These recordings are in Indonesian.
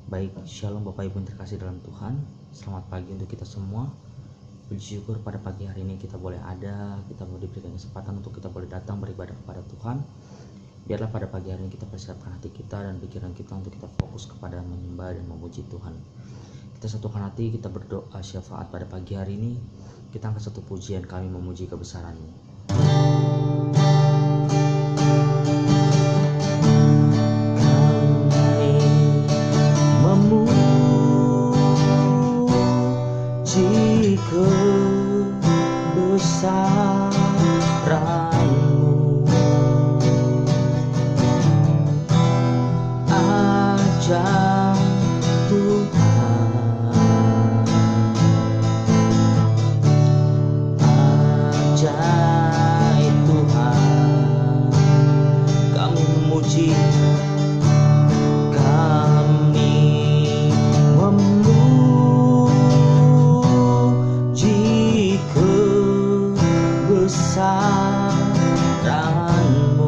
Baik, shalom Bapak Ibu yang terkasih dalam Tuhan. Selamat pagi untuk kita semua. Puji syukur pada pagi hari ini kita boleh ada, kita boleh diberikan kesempatan untuk kita boleh datang beribadah kepada Tuhan. Biarlah pada pagi hari ini kita persiapkan hati kita dan pikiran kita untuk kita fokus kepada menyembah dan memuji Tuhan. Kita satukan hati, kita berdoa syafaat pada pagi hari ini. Kita angkat satu pujian, kami memuji kebesaran-Mu. Kebesaran-Mu, ajaib Tuhan, ajaib Tuhan, kami memuji, kebesaran-Mu, ajaib Tuhan,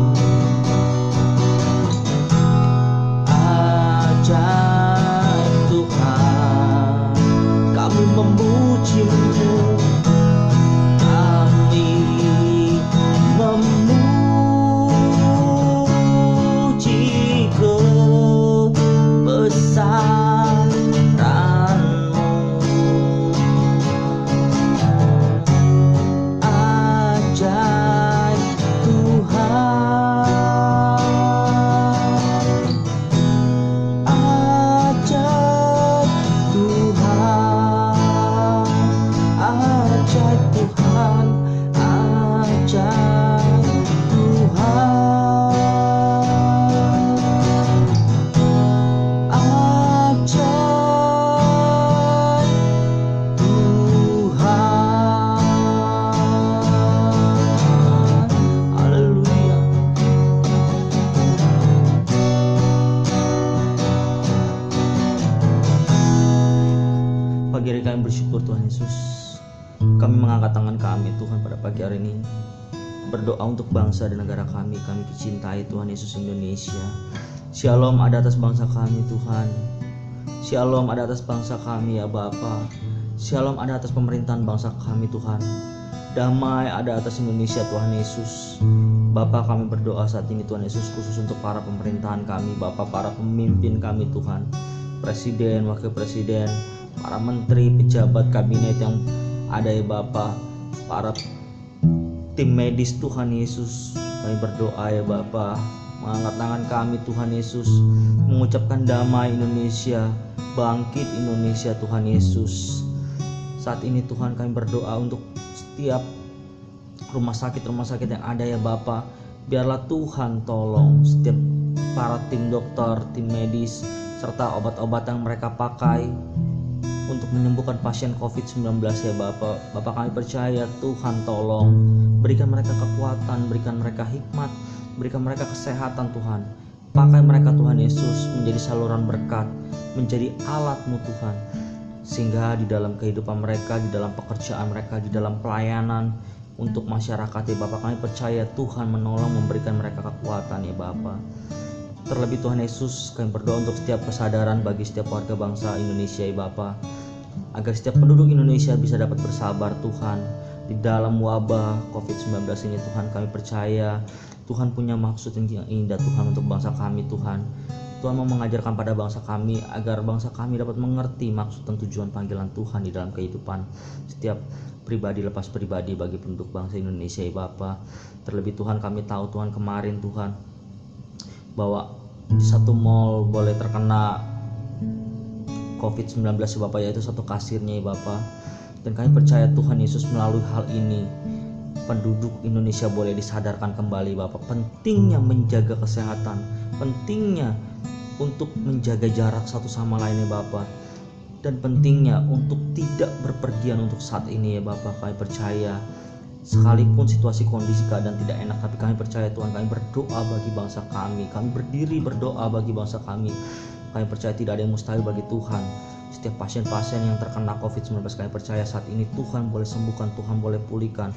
ajaib Tuhan, kami memuji, kami bersyukur Tuhan Yesus. Kami mengangkat tangan kami Tuhan pada pagi hari ini, berdoa untuk bangsa dan negara kami dicintai Tuhan Yesus Indonesia. Shalom ada atas bangsa kami Tuhan. Shalom ada atas bangsa kami ya Bapa. Shalom ada atas pemerintahan bangsa kami Tuhan. Damai ada atas Indonesia Tuhan Yesus. Bapa, kami berdoa saat ini Tuhan Yesus, khusus untuk para pemerintahan kami Bapa, para pemimpin kami Tuhan, Presiden, Wakil Presiden, para menteri, pejabat kabinet yang ada ya Bapa, para tim medis Tuhan Yesus, kami berdoa ya Bapa, mengangkat tangan kami Tuhan Yesus, mengucapkan damai Indonesia, bangkit Indonesia Tuhan Yesus. Saat ini Tuhan kami berdoa untuk setiap rumah sakit yang ada ya Bapa, biarlah Tuhan tolong setiap para tim dokter, tim medis, serta obat-obat yang mereka pakai untuk menyembuhkan pasien COVID-19 ya Bapa. Bapa, kami percaya Tuhan tolong berikan mereka kekuatan, berikan mereka hikmat, berikan mereka kesehatan Tuhan. Pakai mereka Tuhan Yesus menjadi saluran berkat, menjadi alat-Mu Tuhan, sehingga di dalam kehidupan mereka, di dalam pekerjaan mereka, di dalam pelayanan untuk masyarakat ya Bapa, kami percaya Tuhan menolong, memberikan mereka kekuatan ya Bapa. Terlebih Tuhan Yesus, kami berdoa untuk setiap kesadaran bagi setiap warga bangsa Indonesia ya Bapa, agar setiap penduduk Indonesia bisa dapat bersabar Tuhan di dalam wabah COVID-19 ini Tuhan. Kami percaya Tuhan punya maksud yang indah Tuhan untuk bangsa kami Tuhan. Tuhan mau mengajarkan pada bangsa kami agar bangsa kami dapat mengerti maksud dan tujuan panggilan Tuhan di dalam kehidupan setiap pribadi lepas pribadi bagi penduduk bangsa Indonesia ya Bapa. Terlebih Tuhan, kami tahu Tuhan kemarin Tuhan bahwa di satu mall boleh terkena COVID-19 ya Bapak, yaitu satu kasirnya ya Bapak. Dan kami percaya Tuhan Yesus melalui hal ini penduduk Indonesia boleh disadarkan kembali Bapak, pentingnya menjaga kesehatan, pentingnya untuk menjaga jarak satu sama lain ya Bapak, dan pentingnya untuk tidak berpergian untuk saat ini ya Bapak. Kami percaya sekalipun situasi kondisi keadaan tidak enak, tapi kami percaya Tuhan, kami berdoa bagi bangsa kami berdiri berdoa bagi bangsa kami percaya tidak ada yang mustahil bagi Tuhan. Setiap pasien-pasien yang terkena COVID-19 kami percaya saat ini Tuhan boleh sembuhkan, Tuhan boleh pulihkan.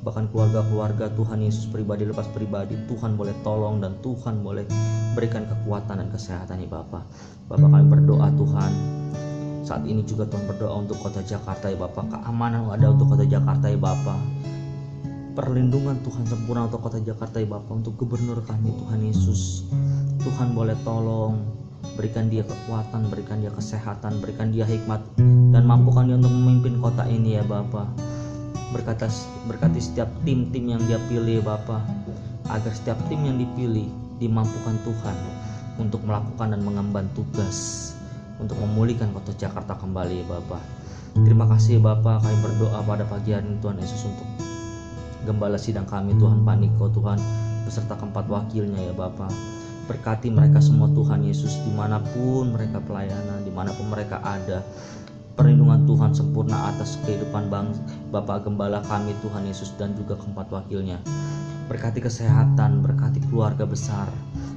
Bahkan keluarga-keluarga Tuhan Yesus pribadi lepas pribadi Tuhan boleh tolong dan Tuhan boleh berikan kekuatan dan kesehatan ya Bapak. Bapak kami berdoa Tuhan, saat ini juga Tuhan berdoa untuk kota Jakarta ya Bapak, keamanan ada untuk kota Jakarta ya Bapak, perlindungan Tuhan sempurna untuk kota Jakarta ya Bapak, untuk gubernur kami Tuhan Yesus. Tuhan boleh tolong, berikan dia kekuatan, berikan dia kesehatan, berikan dia hikmat, dan mampukan dia untuk memimpin kota ini ya Bapak. Berkati setiap tim-tim yang dia pilih Bapak, agar setiap tim yang dipilih dimampukan Tuhan untuk melakukan dan mengemban tugas untuk memulihkan kota Jakarta kembali ya Bapak. Terima kasih ya Bapak, kami berdoa pada pagi hari ini Tuhan Yesus untuk gembala sidang kami Tuhan Paniko Tuhan, beserta keempat wakilnya ya Bapak. Berkati mereka semua Tuhan Yesus, dimanapun mereka pelayanan, dimanapun mereka ada. Perlindungan Tuhan sempurna atas kehidupan Bapak Gembala kami Tuhan Yesus dan juga keempat wakilnya. Berkati kesehatan, berkati keluarga besar,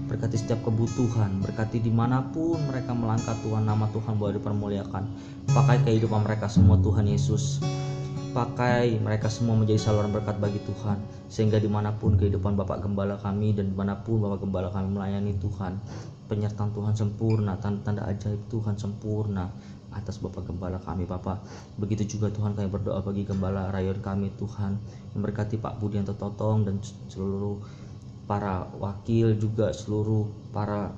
berkati setiap kebutuhan, berkati dimanapun mereka melangkah Tuhan, nama Tuhan boleh dipermuliakan. Pakai kehidupan mereka semua Tuhan Yesus, pakai mereka semua menjadi saluran berkat bagi Tuhan, sehingga dimanapun kehidupan Bapak Gembala kami dan dimanapun Bapak Gembala kami melayani Tuhan, penyertaan Tuhan sempurna, tanda-tanda ajaib Tuhan sempurna atas Bapak Gembala kami Bapak. Begitu juga Tuhan kami berdoa bagi Gembala rayon kami Tuhan, memberkati Pak Budianto Totong dan seluruh para wakil, juga seluruh para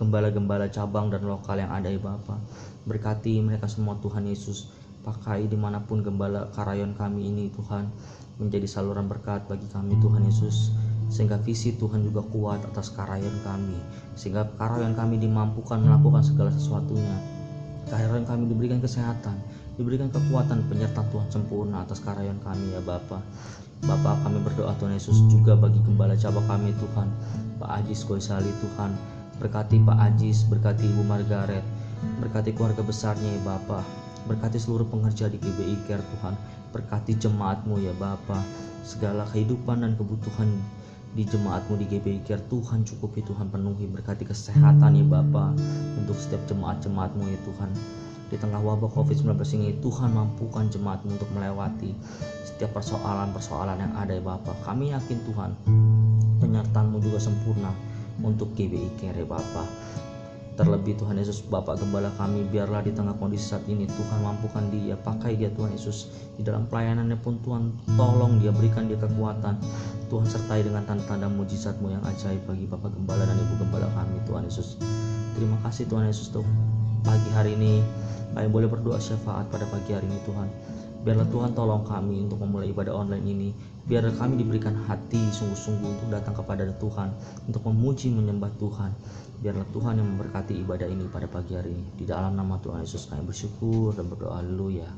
gembala-gembala cabang dan lokal yang ada ya Bapak. Berkati mereka semua Tuhan Yesus, pakai dimanapun gembala karayon kami ini Tuhan, menjadi saluran berkat bagi kami Tuhan Yesus, sehingga visi Tuhan juga kuat atas karayon kami, sehingga karayon kami dimampukan melakukan segala sesuatunya. Karayon kami diberikan kesehatan, diberikan kekuatan, penyertaan Tuhan sempurna atas karayon kami ya Bapak. Bapak kami berdoa Tuhan Yesus juga bagi gembala cabang kami Tuhan, Pak Ajis Goisali Tuhan. Berkati Pak Ajis, berkati Ibu Margaret, berkati keluarga besarnya ya Bapak. Berkati seluruh pengerja di GBI Care Tuhan, berkati jemaatmu ya Bapa, segala kehidupan dan kebutuhan di jemaatmu di GBI Care Tuhan cukupi, Tuhan penuhi. Berkati kesehatan ya Bapa untuk setiap jemaat-jemaatmu ya Tuhan. Di tengah wabah COVID-19 ini Tuhan mampukan jemaatmu untuk melewati setiap persoalan-persoalan yang ada ya Bapa. Kami yakin Tuhan penyertaan-Mu juga sempurna untuk GBI Care ya Bapa. Terlebih Tuhan Yesus, Bapak Gembala kami, biarlah di tengah kondisi saat ini Tuhan mampukan dia, pakai dia Tuhan Yesus. Di dalam pelayanannya pun Tuhan tolong dia, berikan dia kekuatan. Tuhan sertai dengan tanda-tanda mujizat-Mu yang ajaib bagi Bapak Gembala dan Ibu Gembala kami Tuhan Yesus. Terima kasih Tuhan Yesus untuk pagi hari ini. Kami boleh berdoa syafaat pada pagi hari ini Tuhan. Biarlah Tuhan tolong kami untuk memulai ibadah online ini. Biarlah kami diberikan hati sungguh-sungguh untuk datang kepada Tuhan, untuk memuji menyembah Tuhan. Biarlah Tuhan yang memberkati ibadah ini pada pagi hari ini. Di dalam nama Tuhan Yesus kami bersyukur dan berdoa. Haleluya.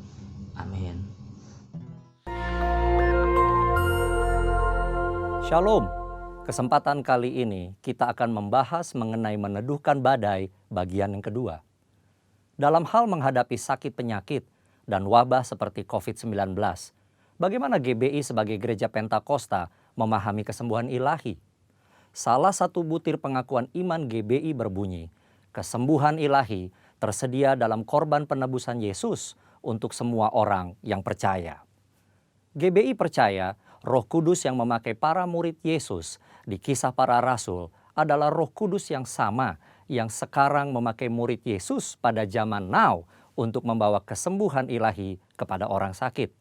Amin. Shalom. Kesempatan kali ini kita akan membahas mengenai meneduhkan badai bagian yang kedua. Dalam hal menghadapi sakit penyakit dan wabah seperti COVID-19, bagaimana GBI sebagai gereja Pentakosta memahami kesembuhan ilahi? Salah satu butir pengakuan iman GBI berbunyi, kesembuhan ilahi tersedia dalam korban penebusan Yesus untuk semua orang yang percaya. GBI percaya Roh Kudus yang memakai para murid Yesus di Kisah Para Rasul adalah Roh Kudus yang sama yang sekarang memakai murid Yesus pada zaman now untuk membawa kesembuhan ilahi kepada orang sakit.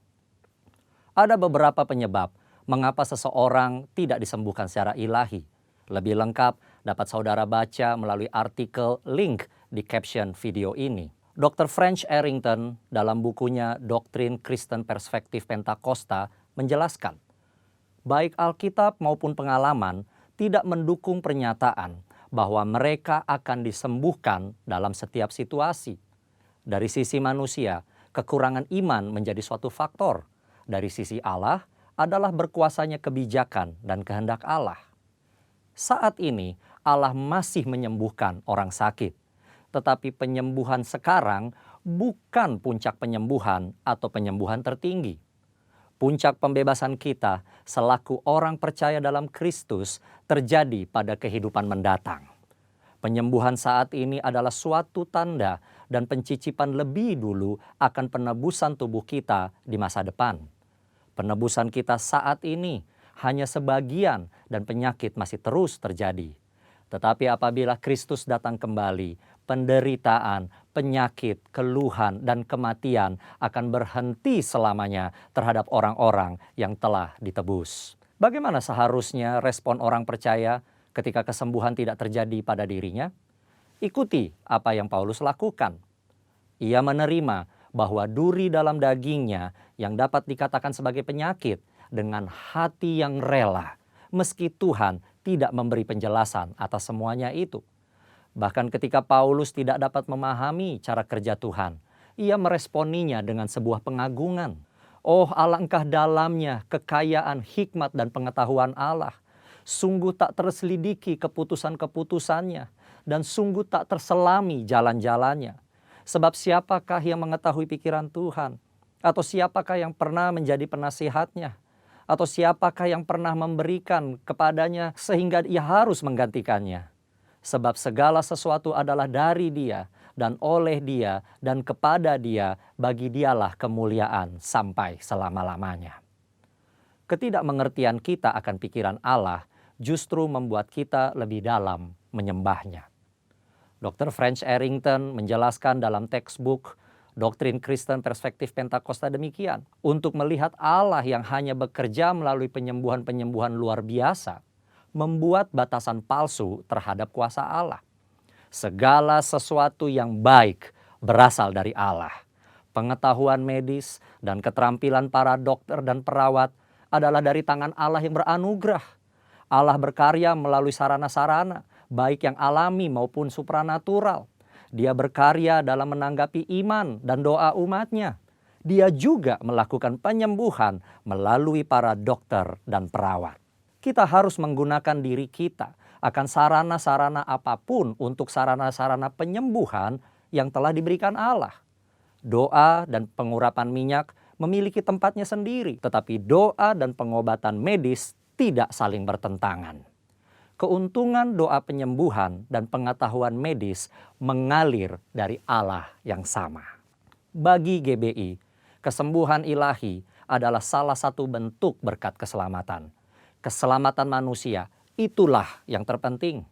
Ada beberapa penyebab mengapa seseorang tidak disembuhkan secara ilahi. Lebih lengkap dapat saudara baca melalui artikel link di caption video ini. Dr. French Arrington dalam bukunya Doktrin Kristen Perspektif Pentakosta menjelaskan, baik Alkitab maupun pengalaman tidak mendukung pernyataan bahwa mereka akan disembuhkan dalam setiap situasi. Dari sisi manusia, kekurangan iman menjadi suatu faktor. Dari sisi Allah adalah berkuasanya kebijakan dan kehendak Allah. Saat ini Allah masih menyembuhkan orang sakit. Tetapi penyembuhan sekarang bukan puncak penyembuhan atau penyembuhan tertinggi. Puncak pembebasan kita selaku orang percaya dalam Kristus terjadi pada kehidupan mendatang. Penyembuhan saat ini adalah suatu tanda dan pencicipan lebih dulu akan penebusan tubuh kita di masa depan. Penebusan kita saat ini hanya sebagian dan penyakit masih terus terjadi. Tetapi apabila Kristus datang kembali, penderitaan, penyakit, keluhan, dan kematian akan berhenti selamanya terhadap orang-orang yang telah ditebus. Bagaimana seharusnya respon orang percaya ketika kesembuhan tidak terjadi pada dirinya? Ikuti apa yang Paulus lakukan. Ia menerima bahwa duri dalam dagingnya yang dapat dikatakan sebagai penyakit dengan hati yang rela, meski Tuhan tidak memberi penjelasan atas semuanya itu. Bahkan ketika Paulus tidak dapat memahami cara kerja Tuhan, ia meresponinya dengan sebuah pengagungan. Oh, alangkah dalamnya kekayaan, hikmat, dan pengetahuan Allah. Sungguh tak terselidiki keputusan-keputusannya, dan sungguh tak terselami jalan-jalannya. Sebab siapakah yang mengetahui pikiran Tuhan? Atau siapakah yang pernah menjadi penasihatnya? Atau siapakah yang pernah memberikan kepadanya sehingga ia harus menggantikannya? Sebab segala sesuatu adalah dari Dia dan oleh Dia dan kepada Dia, bagi Dialah kemuliaan sampai selama-lamanya. Ketidakmengertian kita akan pikiran Allah justru membuat kita lebih dalam menyembahnya. Dr. French Arrington menjelaskan dalam textbook Doktrin Kristen Perspektif Pentakosta demikian. Untuk melihat Allah yang hanya bekerja melalui penyembuhan-penyembuhan luar biasa, membuat batasan palsu terhadap kuasa Allah. Segala sesuatu yang baik berasal dari Allah. Pengetahuan medis dan keterampilan para dokter dan perawat adalah dari tangan Allah yang beranugerah. Allah berkarya melalui sarana-sarana, baik yang alami maupun supranatural. Dia berkarya dalam menanggapi iman dan doa umatnya. Dia juga melakukan penyembuhan melalui para dokter dan perawat. Kita harus menggunakan diri kita akan sarana-sarana apapun untuk sarana-sarana penyembuhan yang telah diberikan Allah. Doa dan pengurapan minyak memiliki tempatnya sendiri, tetapi doa dan pengobatan medis tidak saling bertentangan. Keuntungan doa penyembuhan dan pengetahuan medis mengalir dari Allah yang sama. Bagi GBI, kesembuhan ilahi adalah salah satu bentuk berkat keselamatan. Keselamatan manusia, itulah yang terpenting.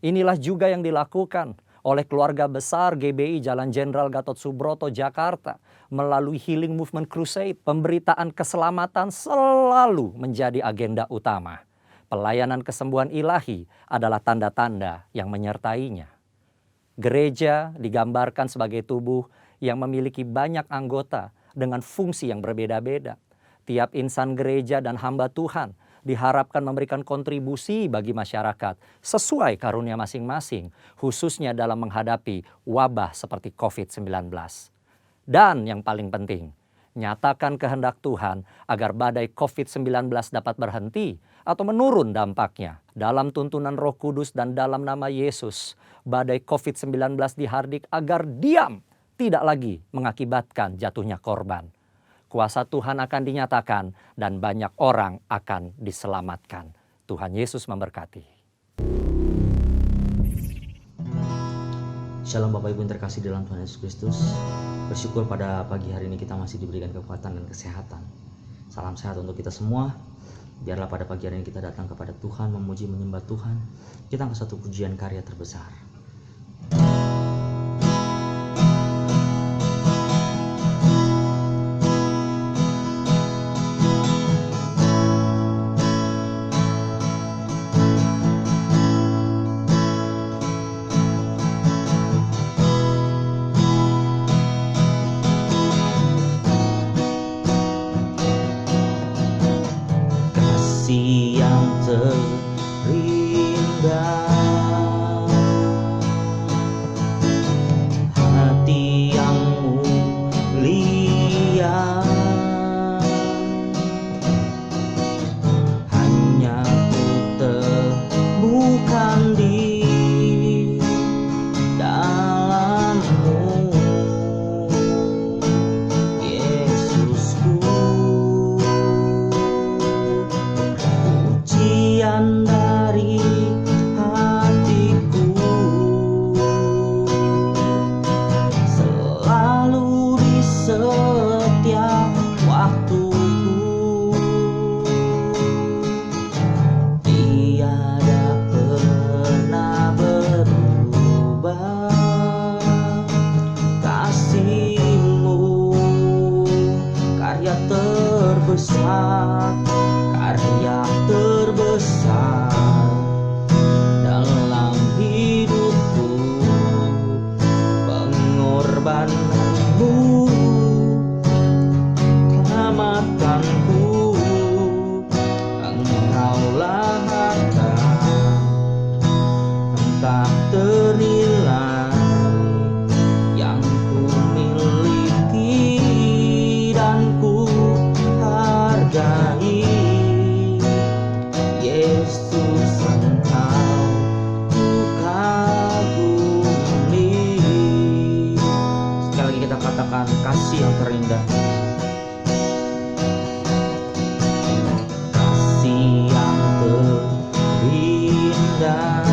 Inilah juga yang dilakukan oleh keluarga besar GBI Jalan Jenderal Gatot Subroto, Jakarta. Melalui Healing Movement Crusade, pemberitaan keselamatan selalu menjadi agenda utama. Pelayanan kesembuhan ilahi adalah tanda-tanda yang menyertainya. Gereja digambarkan sebagai tubuh yang memiliki banyak anggota dengan fungsi yang berbeda-beda. Tiap insan gereja dan hamba Tuhan diharapkan memberikan kontribusi bagi masyarakat sesuai karunia masing-masing, khususnya dalam menghadapi wabah seperti COVID-19. Dan yang paling penting, nyatakan kehendak Tuhan agar badai COVID-19 dapat berhenti atau menurun dampaknya. Dalam tuntunan Roh Kudus dan dalam nama Yesus, badai COVID-19 dihardik agar diam, tidak lagi mengakibatkan jatuhnya korban. Kuasa Tuhan akan dinyatakan dan banyak orang akan diselamatkan. Tuhan Yesus memberkati. Shalom Bapak Ibu yang terkasih dalam Tuhan Yesus Kristus. Bersyukur pada pagi hari ini kita masih diberikan kekuatan dan kesehatan. Salam sehat untuk kita semua. Biarlah pada pagi hari ini kita datang kepada Tuhan, memuji menyembah Tuhan. Kita angkat satu pujian karya terbesar. Yang terindah terbesar, karya terbesar dalam hidupku, pengorbananmu, keselamatanku. Engkaulah harta tak ternilai yang ku miliki dan ku hargai. Yesus, Engkau ku kagumi. Sekali lagi kita katakan kasih yang terindah, kasih yang terindah,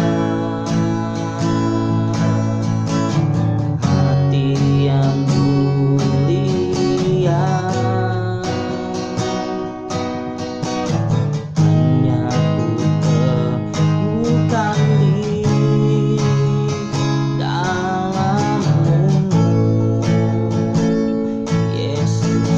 hati yang mulia, hanya ku temukan di dalam-Mu, Yesus.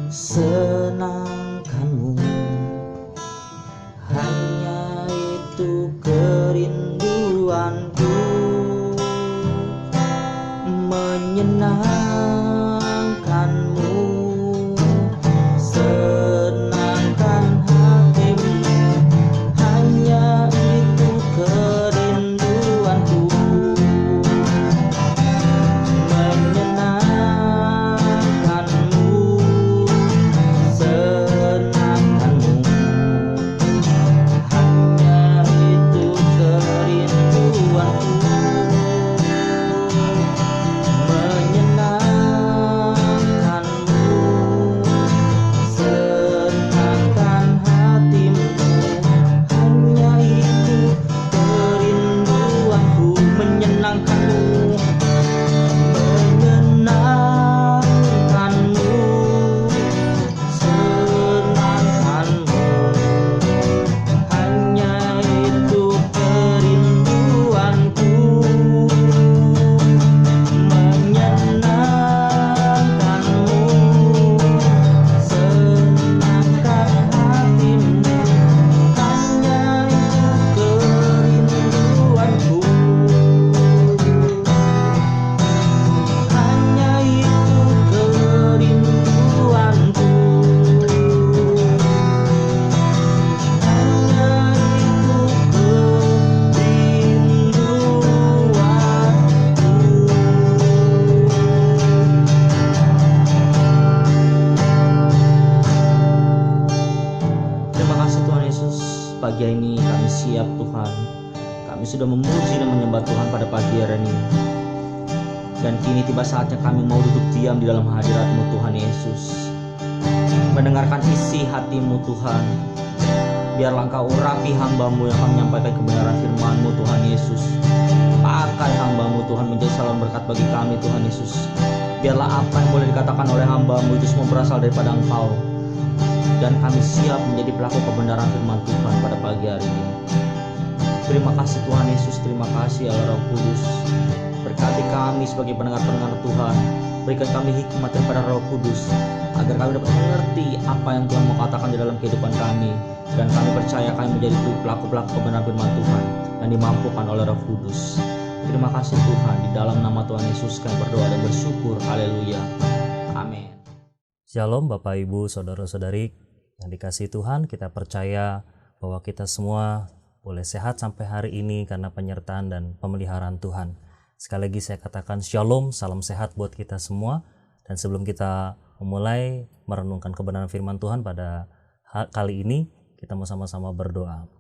senangkanmu, hanya itu kerinduanku, menyenangkanmu, senangkan hatimu, hanya itu kerinduanku, menyenangkanmu, senangkanmu, hanya itu kerinduanku, menyenangkanmu, senangkan hatimu, hanya itu kerinduanku, menyenangkanmu, menyenangkanmu, senangkanmu, hanya itu kerinduanku, menyenangkanmu, senangkan hatimu, hanya itu kerinduanku, hanya itu kerinduanku, hanya itu kerinduanku. Terima kasih Tuhan Yesus, pagi ini kami siap Tuhan. Kami sudah memuji dan menyembah Tuhan pada pagi hari ini. Dan kini tiba saatnya kami mau duduk diam di dalam hadirat-Mu Tuhan Yesus, mendengarkan isi hati-Mu Tuhan. Biarlah Engkau urapi hamba-Mu yang akan menyampaikan kebenaran firman-Mu Tuhan Yesus. Pakai hamba-Mu Tuhan menjadi saluran berkat bagi kami Tuhan Yesus. Biarlah apa yang boleh dikatakan oleh hamba-Mu itu semua berasal daripada Engkau. Dan kami siap menjadi pelaku kebenaran firman Tuhan pada pagi hari ini. Terima kasih Tuhan Yesus, terima kasih Allah Roh Kudus. Berkati kami sebagai pendengar-pendengar Tuhan. Berikan kami hikmat daripada Roh Kudus, agar kami dapat mengerti apa yang Tuhan mau katakan di dalam kehidupan kami. Dan kami percaya kami menjadi pelaku-pelaku kebenaran firman Tuhan yang dimampukan oleh Roh Kudus. Terima kasih Tuhan, di dalam nama Tuhan Yesus kami berdoa dan bersyukur. Haleluya. Amin. Shalom Bapak Ibu Saudara-saudari yang dikasihi Tuhan, kita percaya bahwa kita semua boleh sehat sampai hari ini karena penyertaan dan pemeliharaan Tuhan. Sekali lagi saya katakan shalom, salam sehat buat kita semua. Dan sebelum kita memulai merenungkan kebenaran firman Tuhan pada kali ini, kita mau sama-sama berdoa.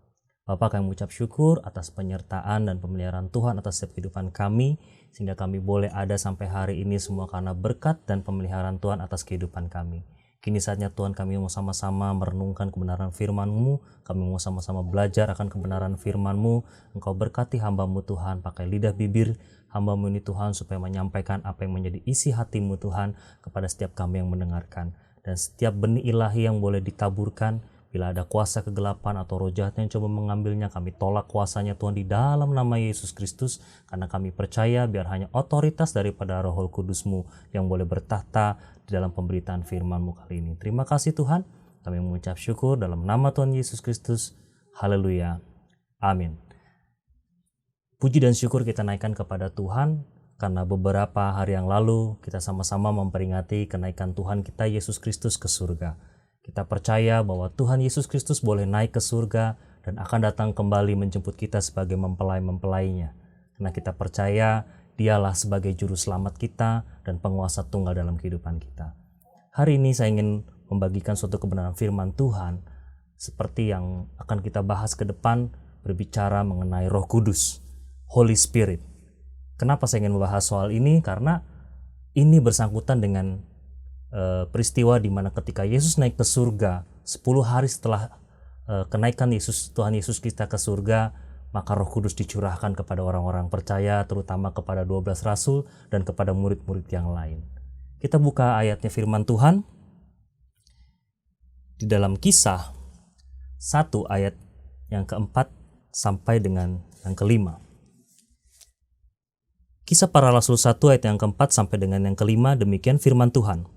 Bapa, kami mengucap syukur atas penyertaan dan pemeliharaan Tuhan atas setiap kehidupan kami, sehingga kami boleh ada sampai hari ini semua karena berkat dan pemeliharaan Tuhan atas kehidupan kami. Kini saatnya Tuhan, kami mau sama-sama merenungkan kebenaran firman-Mu, kami mau sama-sama belajar akan kebenaran firman-Mu. Engkau berkati hamba-Mu Tuhan, pakai lidah bibir hamba-Mu ini Tuhan, supaya menyampaikan apa yang menjadi isi hati-Mu Tuhan kepada setiap kami yang mendengarkan. Dan setiap benih ilahi yang boleh ditaburkan, bila ada kuasa kegelapan atau roh jahat yang coba mengambilnya, kami tolak kuasanya Tuhan di dalam nama Yesus Kristus. Karena kami percaya biar hanya otoritas daripada Roh Kudus-Mu yang boleh bertahta di dalam pemberitaan firman-Mu kali ini. Terima kasih Tuhan, kami mengucap syukur dalam nama Tuhan Yesus Kristus. Haleluya. Amin. Puji dan syukur kita naikkan kepada Tuhan, karena beberapa hari yang lalu kita sama-sama memperingati kenaikan Tuhan kita Yesus Kristus ke surga. Kita percaya bahwa Tuhan Yesus Kristus boleh naik ke surga dan akan datang kembali menjemput kita sebagai mempelai-mempelainya. Karena kita percaya Dialah sebagai juru selamat kita dan penguasa tunggal dalam kehidupan kita. Hari ini saya ingin membagikan suatu kebenaran firman Tuhan seperti yang akan kita bahas ke depan, berbicara mengenai Roh Kudus, Holy Spirit. Kenapa saya ingin membahas soal ini? Karena ini bersangkutan dengan peristiwa di mana ketika Yesus naik ke surga, 10 hari setelah kenaikan Tuhan Yesus kita ke surga, maka Roh Kudus dicurahkan kepada orang-orang percaya, terutama kepada 12 rasul dan kepada murid-murid yang lain. Kita buka ayatnya firman Tuhan di dalam Kisah 1 ayat yang keempat sampai dengan yang kelima. Kisah Para Rasul 1 ayat yang keempat sampai dengan yang kelima, demikian firman Tuhan.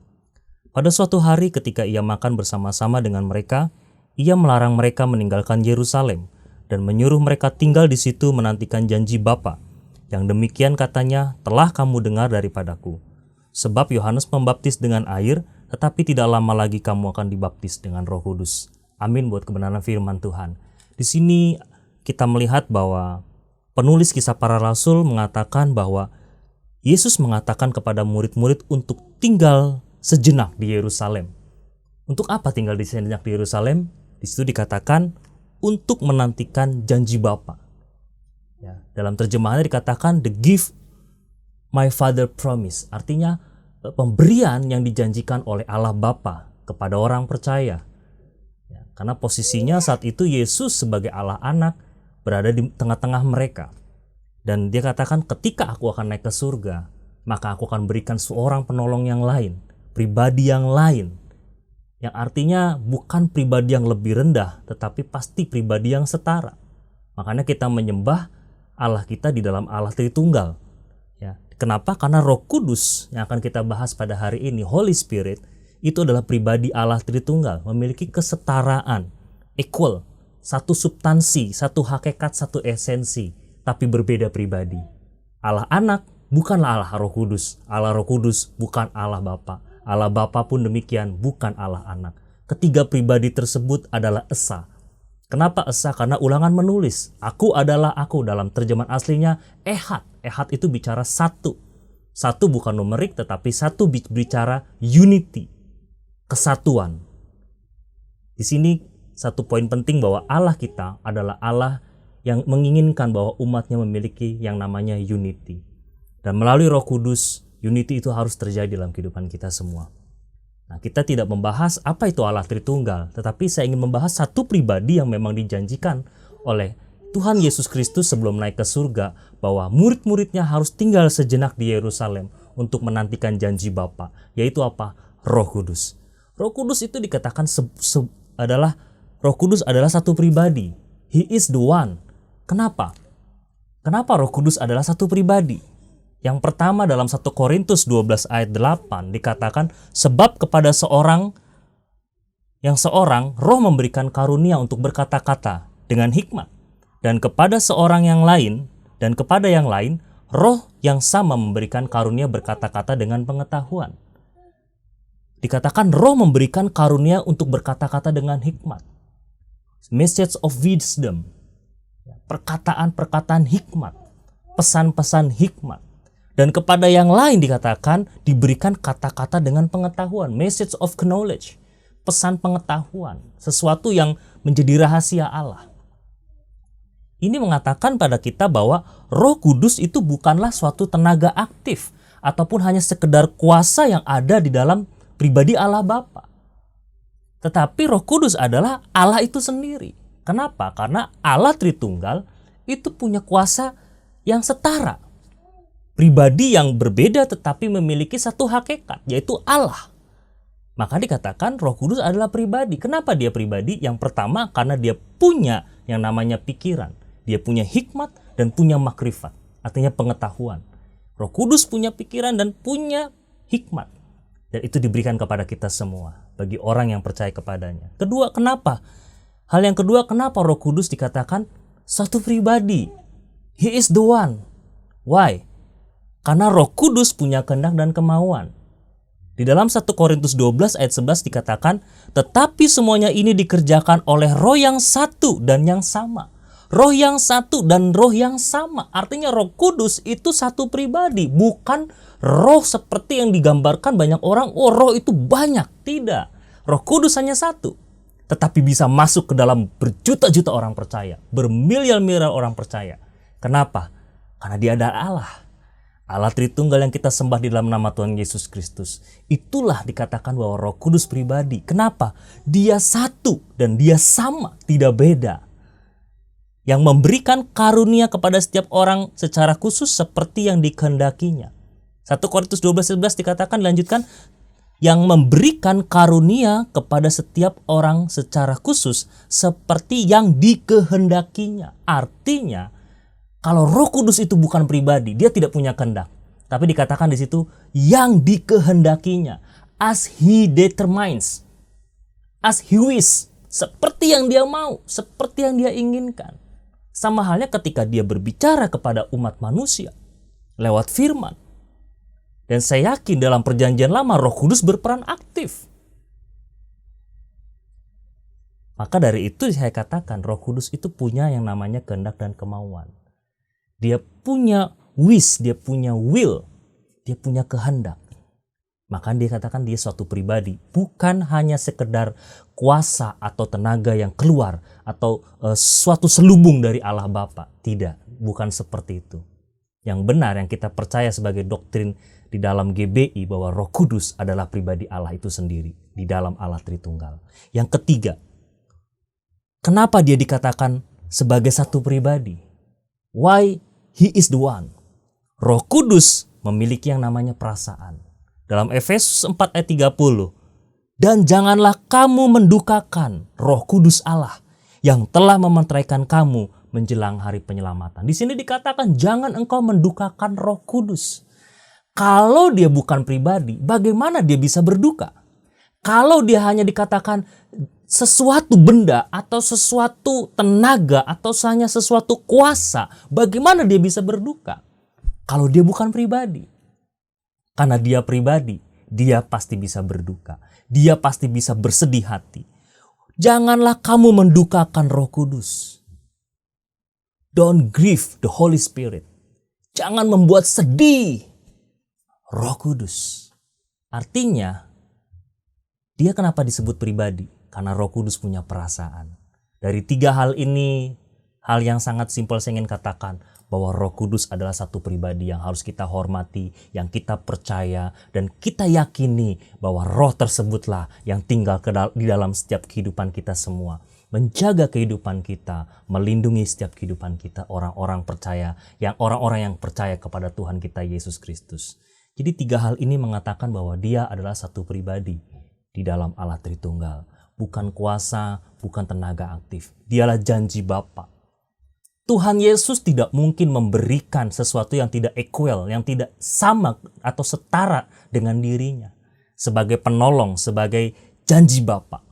Pada suatu hari ketika ia makan bersama-sama dengan mereka, ia melarang mereka meninggalkan Yerusalem dan menyuruh mereka tinggal di situ menantikan janji Bapa. Yang demikian katanya telah kamu dengar daripadaku. Sebab Yohanes membaptis dengan air, tetapi tidak lama lagi kamu akan dibaptis dengan Roh Kudus. Amin buat kebenaran firman Tuhan. Di sini kita melihat bahwa penulis Kisah Para Rasul mengatakan bahwa Yesus mengatakan kepada murid-murid untuk tinggal sejenak di Yerusalem. Untuk apa tinggal di sejenak di Yerusalem? Di situ dikatakan untuk menantikan janji Bapa. Ya, dalam terjemahannya dikatakan the gift my Father promise. Artinya pemberian yang dijanjikan oleh Allah Bapa kepada orang percaya. Ya, karena posisinya saat itu Yesus sebagai Allah Anak berada di tengah-tengah mereka. Dan dia katakan ketika aku akan naik ke surga, maka aku akan berikan seorang penolong yang lain, pribadi yang lain. Yang artinya bukan pribadi yang lebih rendah, tetapi pasti pribadi yang setara. Makanya kita menyembah Allah kita di dalam Allah Tritunggal. Ya, kenapa? Karena Roh Kudus yang akan kita bahas pada hari ini, Holy Spirit, itu adalah pribadi Allah Tritunggal, memiliki kesetaraan, equal. Satu substansi, satu hakikat, satu esensi, tapi berbeda pribadi. Allah Anak bukanlah Allah Roh Kudus. Allah Roh Kudus bukan Allah Bapa. Allah Bapa pun demikian bukan Allah Anak. Ketiga pribadi tersebut adalah esa. Kenapa esa? Karena Ulangan menulis, aku adalah aku. Dalam terjemahan aslinya ehad. Ehad itu bicara satu. Satu bukan numerik, tetapi satu bicara unity, kesatuan. Di sini satu poin penting bahwa Allah kita adalah Allah yang menginginkan bahwa umatnya memiliki yang namanya unity. Dan melalui Roh Kudus, unity itu harus terjadi dalam kehidupan kita semua. Nah, kita tidak membahas apa itu Allah Tritunggal, tetapi saya ingin membahas satu pribadi yang memang dijanjikan oleh Tuhan Yesus Kristus sebelum naik ke surga, bahwa murid-muridnya harus tinggal sejenak di Yerusalem untuk menantikan janji Bapa, yaitu apa? Roh Kudus. Roh Kudus itu dikatakan Roh Kudus adalah satu pribadi. He is the one. Kenapa? Kenapa Roh Kudus adalah satu pribadi? Yang pertama dalam 1 Korintus 12 ayat 8 dikatakan, sebab kepada seorang Roh memberikan karunia untuk berkata-kata dengan hikmat, dan kepada seorang yang lain Roh yang sama memberikan karunia berkata-kata dengan pengetahuan. Dikatakan Roh memberikan karunia untuk berkata-kata dengan hikmat. Message of wisdom, perkataan-perkataan hikmat, pesan-pesan hikmat. Dan kepada yang lain dikatakan diberikan kata-kata dengan pengetahuan, message of knowledge, pesan pengetahuan, sesuatu yang menjadi rahasia Allah. Ini mengatakan pada kita bahwa Roh Kudus itu bukanlah suatu tenaga aktif ataupun hanya sekedar kuasa yang ada di dalam pribadi Allah Bapa. Tetapi Roh Kudus adalah Allah itu sendiri. Kenapa? Karena Allah Tritunggal itu punya kuasa yang setara. Pribadi yang berbeda tetapi memiliki satu hakikat, yaitu Allah. Maka dikatakan Roh Kudus adalah pribadi. Kenapa dia pribadi? Yang pertama karena dia punya yang namanya pikiran. Dia punya hikmat dan punya makrifat. Artinya pengetahuan. Roh Kudus punya pikiran dan punya hikmat. Dan itu diberikan kepada kita semua, bagi orang yang percaya kepadanya. Kedua, kenapa? Hal yang kedua, kenapa Roh Kudus dikatakan satu pribadi? He is the one. Why? Karena Roh Kudus punya kehendak dan kemauan. Di dalam 1 Korintus 12 ayat 11 dikatakan, tetapi semuanya ini dikerjakan oleh Roh yang satu dan yang sama. Roh yang satu dan Roh yang sama. Artinya Roh Kudus itu satu pribadi, bukan roh seperti yang digambarkan banyak orang. Oh, roh itu banyak. Tidak. Roh Kudus hanya satu. Tetapi bisa masuk ke dalam berjuta-juta orang percaya, bermiliar-miliar orang percaya. Kenapa? Karena dia adalah Allah. Allah Tritunggal yang kita sembah di dalam nama Tuhan Yesus Kristus. Itulah dikatakan bahwa Roh Kudus pribadi. Kenapa? Dia satu dan dia sama, tidak beda. Yang memberikan karunia kepada setiap orang secara khusus seperti yang dikehendakinya. 1 Korintus 12:11 dikatakan, dilanjutkan, yang memberikan karunia kepada setiap orang secara khusus seperti yang dikehendakinya. Artinya Kalau Roh Kudus itu bukan pribadi, dia tidak punya kehendak. Tapi dikatakan di situ yang dikehendakinya, as he determines, as he wish, seperti yang dia mau, seperti yang dia inginkan. Sama halnya ketika dia berbicara kepada umat manusia lewat firman. Dan saya yakin dalam perjanjian lama Roh Kudus berperan aktif. Maka dari itu saya katakan Roh Kudus itu punya yang namanya kehendak dan kemauan. Dia punya wish, dia punya will, dia punya kehendak. Maka dia katakan dia suatu pribadi, bukan hanya sekedar kuasa atau tenaga yang keluar atau suatu selubung dari Allah Bapa. Tidak, bukan seperti itu. Yang benar yang kita percaya sebagai doktrin di dalam GBI bahwa Roh Kudus adalah pribadi Allah itu sendiri di dalam Allah Tritunggal. Yang ketiga, kenapa dia dikatakan sebagai satu pribadi? Why he is the one? Roh Kudus memiliki yang namanya perasaan. Dalam Efesus 4 ayat 30. Dan janganlah kamu mendukakan Roh Kudus Allah yang telah mementeraikan kamu menjelang hari penyelamatan. Di sini dikatakan jangan engkau mendukakan Roh Kudus. Kalau dia bukan pribadi, bagaimana dia bisa berduka? Kalau dia hanya dikatakan sesuatu benda atau sesuatu tenaga atau hanya sesuatu kuasa, bagaimana dia bisa berduka? Kalau dia bukan pribadi. Karena dia pribadi, dia pasti bisa berduka. Dia pasti bisa bersedih hati. Janganlah kamu mendukakan Roh Kudus. Don't grieve the Holy Spirit. Jangan membuat sedih Roh Kudus. Artinya, dia kenapa disebut pribadi? Karena Roh Kudus punya perasaan. Dari tiga hal ini, hal yang sangat simpel saya ingin katakan bahwa Roh Kudus adalah satu pribadi yang harus kita hormati, yang kita percaya, dan kita yakini bahwa Roh tersebutlah yang tinggal di dalam setiap kehidupan kita semua. Menjaga kehidupan kita, melindungi setiap kehidupan kita, orang-orang yang percaya kepada Tuhan kita Yesus Kristus. Jadi tiga hal ini mengatakan bahwa dia adalah satu pribadi di dalam Allah Tritunggal. Bukan kuasa, bukan tenaga aktif. Dialah janji Bapa. Tuhan Yesus tidak mungkin memberikan sesuatu yang tidak equal, yang tidak sama atau setara dengan dirinya. Sebagai penolong, sebagai janji Bapa.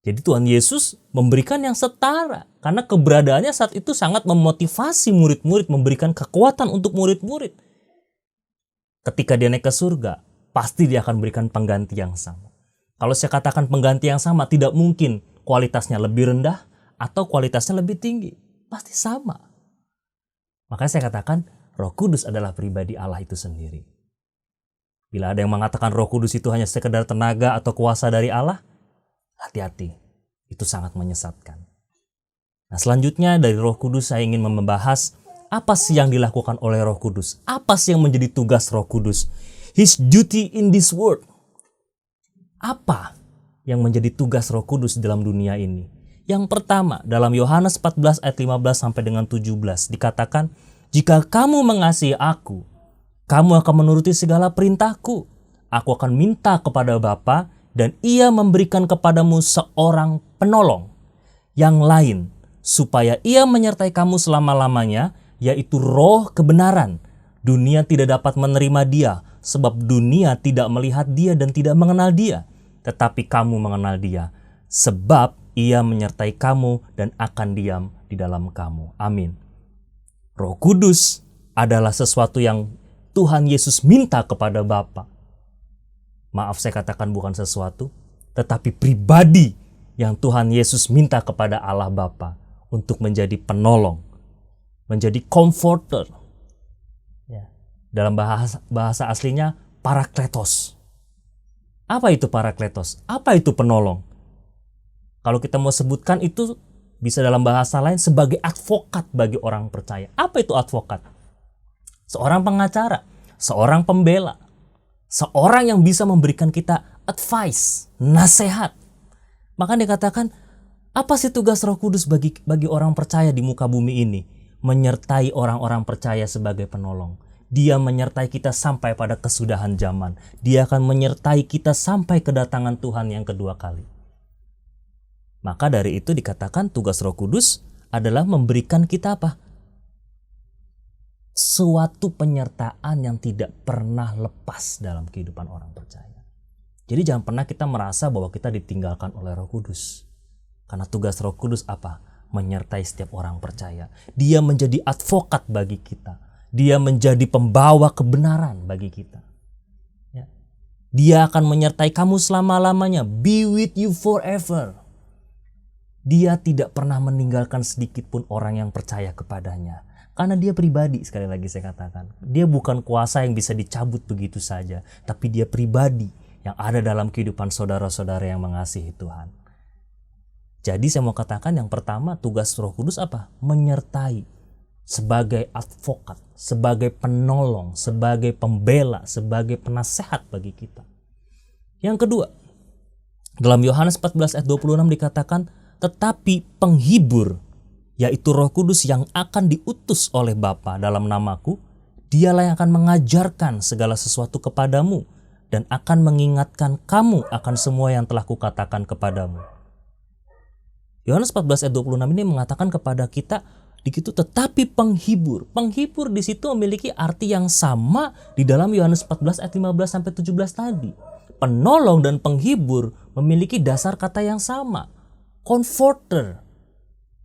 Jadi Tuhan Yesus memberikan yang setara. Karena keberadaannya saat itu sangat memotivasi murid-murid, memberikan kekuatan untuk murid-murid. Ketika dia naik ke surga, pasti dia akan berikan pengganti yang sama. Kalau saya katakan pengganti yang sama, tidak mungkin kualitasnya lebih rendah atau kualitasnya lebih tinggi. Pasti sama. Makanya saya katakan Roh Kudus adalah pribadi Allah itu sendiri. Bila ada yang mengatakan Roh Kudus itu hanya sekedar tenaga atau kuasa dari Allah, hati-hati. Itu sangat menyesatkan. Nah, selanjutnya dari Roh Kudus saya ingin membahas apa sih yang dilakukan oleh Roh Kudus? Apa sih yang menjadi tugas Roh Kudus? His duty in this world. Apa yang menjadi tugas Roh Kudus dalam dunia ini? Yang pertama, dalam Yohanes 14 ayat 15 sampai dengan 17 dikatakan, "Jika kamu mengasihi aku, kamu akan menuruti segala perintahku. Aku akan minta kepada Bapa dan Ia memberikan kepadamu seorang penolong yang lain, supaya Ia menyertai kamu selama-lamanya, yaitu Roh kebenaran. Dunia tidak dapat menerima Dia, sebab dunia tidak melihat Dia dan tidak mengenal Dia. Tetapi kamu mengenal Dia, sebab Ia menyertai kamu dan akan diam di dalam kamu." Amin. Roh Kudus adalah sesuatu yang Tuhan Yesus minta kepada Bapa. Maaf saya katakan bukan sesuatu, tetapi pribadi yang Tuhan Yesus minta kepada Allah Bapa untuk menjadi penolong, menjadi comforter. Dalam bahasa aslinya parakletos. Apa itu parakletos? Apa itu penolong? Kalau kita mau sebutkan itu bisa dalam bahasa lain sebagai advokat bagi orang percaya. Apa itu advokat? Seorang pengacara, seorang pembela, seorang yang bisa memberikan kita advice, nasihat. Maka dikatakan, apa sih tugas Roh Kudus bagi orang percaya di muka bumi ini? Menyertai orang-orang percaya sebagai penolong. Dia menyertai kita sampai pada kesudahan zaman. Dia akan menyertai kita sampai kedatangan Tuhan yang kedua kali. Maka dari itu dikatakan tugas Roh Kudus adalah memberikan kita apa? suatu penyertaan yang tidak pernah lepas dalam kehidupan orang percaya. Jadi jangan pernah kita merasa bahwa kita ditinggalkan oleh Roh Kudus. Karena tugas Roh Kudus apa? Menyertai setiap orang percaya. Dia menjadi advokat bagi kita. Dia menjadi pembawa kebenaran bagi kita. Ya. Dia akan menyertai kamu selama-lamanya. Be with you forever. Dia tidak pernah meninggalkan sedikit pun orang yang percaya kepadanya. Karena dia pribadi, sekali lagi saya katakan. Dia bukan kuasa yang bisa dicabut begitu saja. Tapi dia pribadi yang ada dalam kehidupan saudara-saudara yang mengasihi Tuhan. Jadi saya mau katakan yang pertama, tugas Roh Kudus apa? Menyertai sebagai advokat, sebagai penolong, sebagai pembela, sebagai penasehat bagi kita. Yang kedua, dalam Yohanes 14 ayat 26 dikatakan, tetapi penghibur, yaitu Roh Kudus yang akan diutus oleh Bapa dalam namaku, dialah yang akan mengajarkan segala sesuatu kepadamu dan akan mengingatkan kamu akan semua yang telah kukatakan kepadamu. Yohanes 14 ayat 26 ini mengatakan kepada kita di situ tetapi penghibur. Penghibur di situ memiliki arti yang sama di dalam Yohanes 14 ayat 15 sampai 17 tadi. Penolong dan penghibur memiliki dasar kata yang sama. Comforter.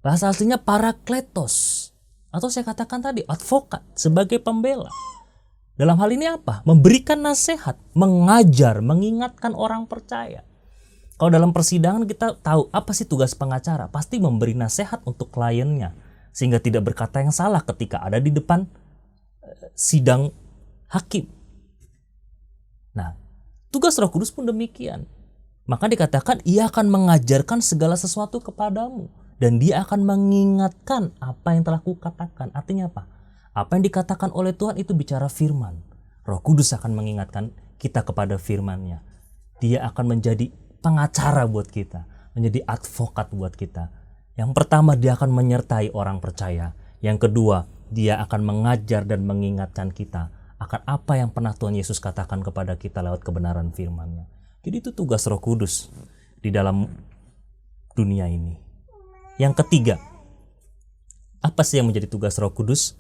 Bahasa aslinya parakletos. Atau saya katakan tadi advokat sebagai pembela. Dalam hal ini apa? Memberikan nasihat, mengajar, mengingatkan orang percaya. Kalau dalam persidangan kita tahu apa sih tugas pengacara? Pasti memberi nasihat untuk kliennya sehingga tidak berkata yang salah ketika ada di depan sidang hakim. Nah, tugas Roh Kudus pun demikian. Maka dikatakan ia akan mengajarkan segala sesuatu kepadamu dan dia akan mengingatkan apa yang telah kukatakan. Artinya apa? Apa yang dikatakan oleh Tuhan itu bicara firman. Roh Kudus akan mengingatkan kita kepada firman-Nya. Dia akan menjadi pengacara buat kita, menjadi advokat buat kita. Yang pertama, dia akan menyertai orang percaya. Yang kedua, dia akan mengajar dan mengingatkan kita akan apa yang pernah Tuhan Yesus katakan kepada kita lewat kebenaran firman-Nya. Jadi itu tugas Roh Kudus di dalam dunia ini. Yang ketiga, apa sih yang menjadi tugas Roh Kudus?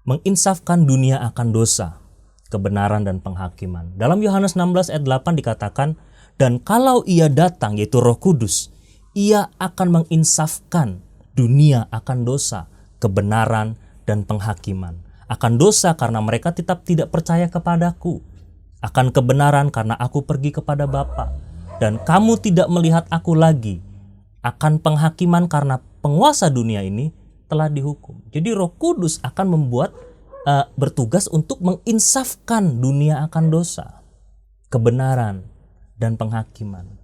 Menginsafkan dunia akan dosa, kebenaran dan penghakiman. Dalam Yohanes 16 ayat 8 dikatakan, dan kalau ia datang, yaitu Roh Kudus, ia akan menginsafkan dunia akan dosa, kebenaran, dan penghakiman. Akan dosa karena mereka tetap tidak percaya kepadaku. Akan kebenaran karena aku pergi kepada Bapa. Dan kamu tidak melihat aku lagi. Akan penghakiman karena penguasa dunia ini telah dihukum. Jadi Roh Kudus akan bertugas untuk menginsafkan dunia akan dosa, kebenaran, dan penghakiman.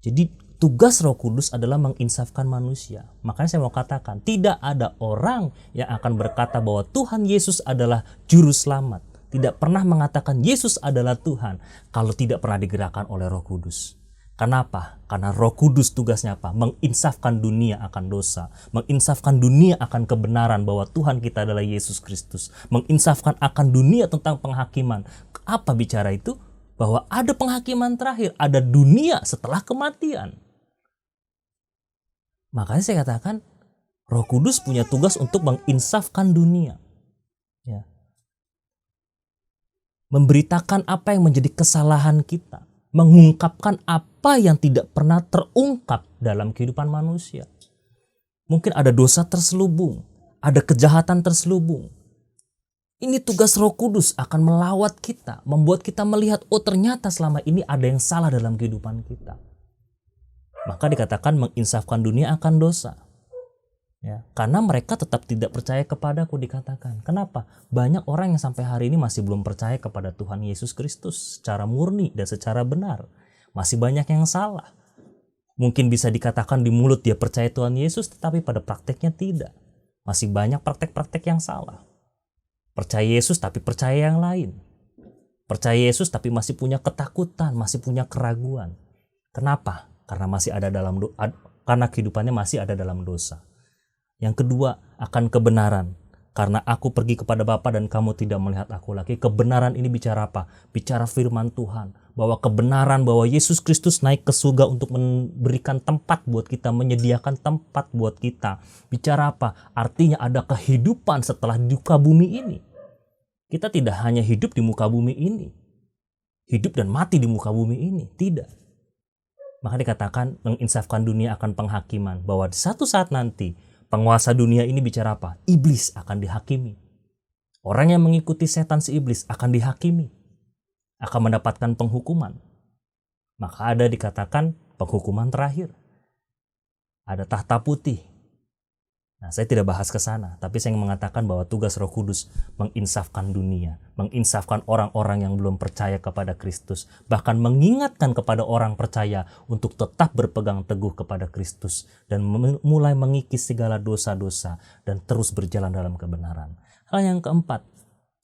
Jadi tugas Roh Kudus adalah menginsafkan manusia. Makanya saya mau katakan, tidak ada orang yang akan berkata bahwa Tuhan Yesus adalah juru selamat. Tidak pernah mengatakan Yesus adalah Tuhan kalau tidak pernah digerakkan oleh Roh Kudus. Kenapa? Karena Roh Kudus tugasnya apa? Menginsafkan dunia akan dosa, menginsafkan dunia akan kebenaran bahwa Tuhan kita adalah Yesus Kristus, menginsafkan akan dunia tentang penghakiman. Apa bicara itu? Bahwa ada penghakiman terakhir, ada dunia setelah kematian. Makanya saya katakan Roh Kudus punya tugas untuk menginsafkan dunia. Ya. Memberitakan apa yang menjadi kesalahan kita, mengungkapkan apa yang tidak pernah terungkap dalam kehidupan manusia. Mungkin ada dosa terselubung, ada kejahatan terselubung. Ini tugas Roh Kudus akan melawat kita, membuat kita melihat, oh ternyata selama ini ada yang salah dalam kehidupan kita. Maka dikatakan menginsafkan dunia akan dosa. Ya, karena mereka tetap tidak percaya kepadaku dikatakan. Kenapa? Banyak orang yang sampai hari ini masih belum percaya kepada Tuhan Yesus Kristus secara murni dan secara benar. Masih banyak yang salah. Mungkin bisa dikatakan di mulut dia percaya Tuhan Yesus, tetapi pada prakteknya tidak. Masih banyak praktek-praktek yang salah. Percaya Yesus tapi percaya yang lain. Percaya Yesus tapi masih punya ketakutan, masih punya keraguan. Kenapa? Karena masih ada karena kehidupannya masih ada dalam dosa. Yang kedua, akan kebenaran. Karena aku pergi kepada Bapa dan kamu tidak melihat aku lagi. Kebenaran ini bicara apa? Bicara firman Tuhan. Bahwa kebenaran bahwa Yesus Kristus naik ke surga untuk memberikan tempat buat kita, menyediakan tempat buat kita. Bicara apa? Artinya ada kehidupan setelah di muka bumi ini. Kita tidak hanya hidup di muka bumi ini. Hidup dan mati di muka bumi ini. Tidak. Maka dikatakan menginsafkan dunia akan penghakiman. Bahwa di satu saat nanti penguasa dunia ini bicara apa? Iblis akan dihakimi. Orang yang mengikuti setan si iblis akan dihakimi. Akan mendapatkan penghukuman. Maka ada dikatakan penghukuman terakhir. Ada tahta putih. Nah, saya tidak bahas ke sana, tapi saya ingin mengatakan bahwa tugas Roh Kudus menginsafkan dunia, menginsafkan orang-orang yang belum percaya kepada Kristus, bahkan mengingatkan kepada orang percaya untuk tetap berpegang teguh kepada Kristus dan mulai mengikis segala dosa-dosa dan terus berjalan dalam kebenaran. Hal yang keempat,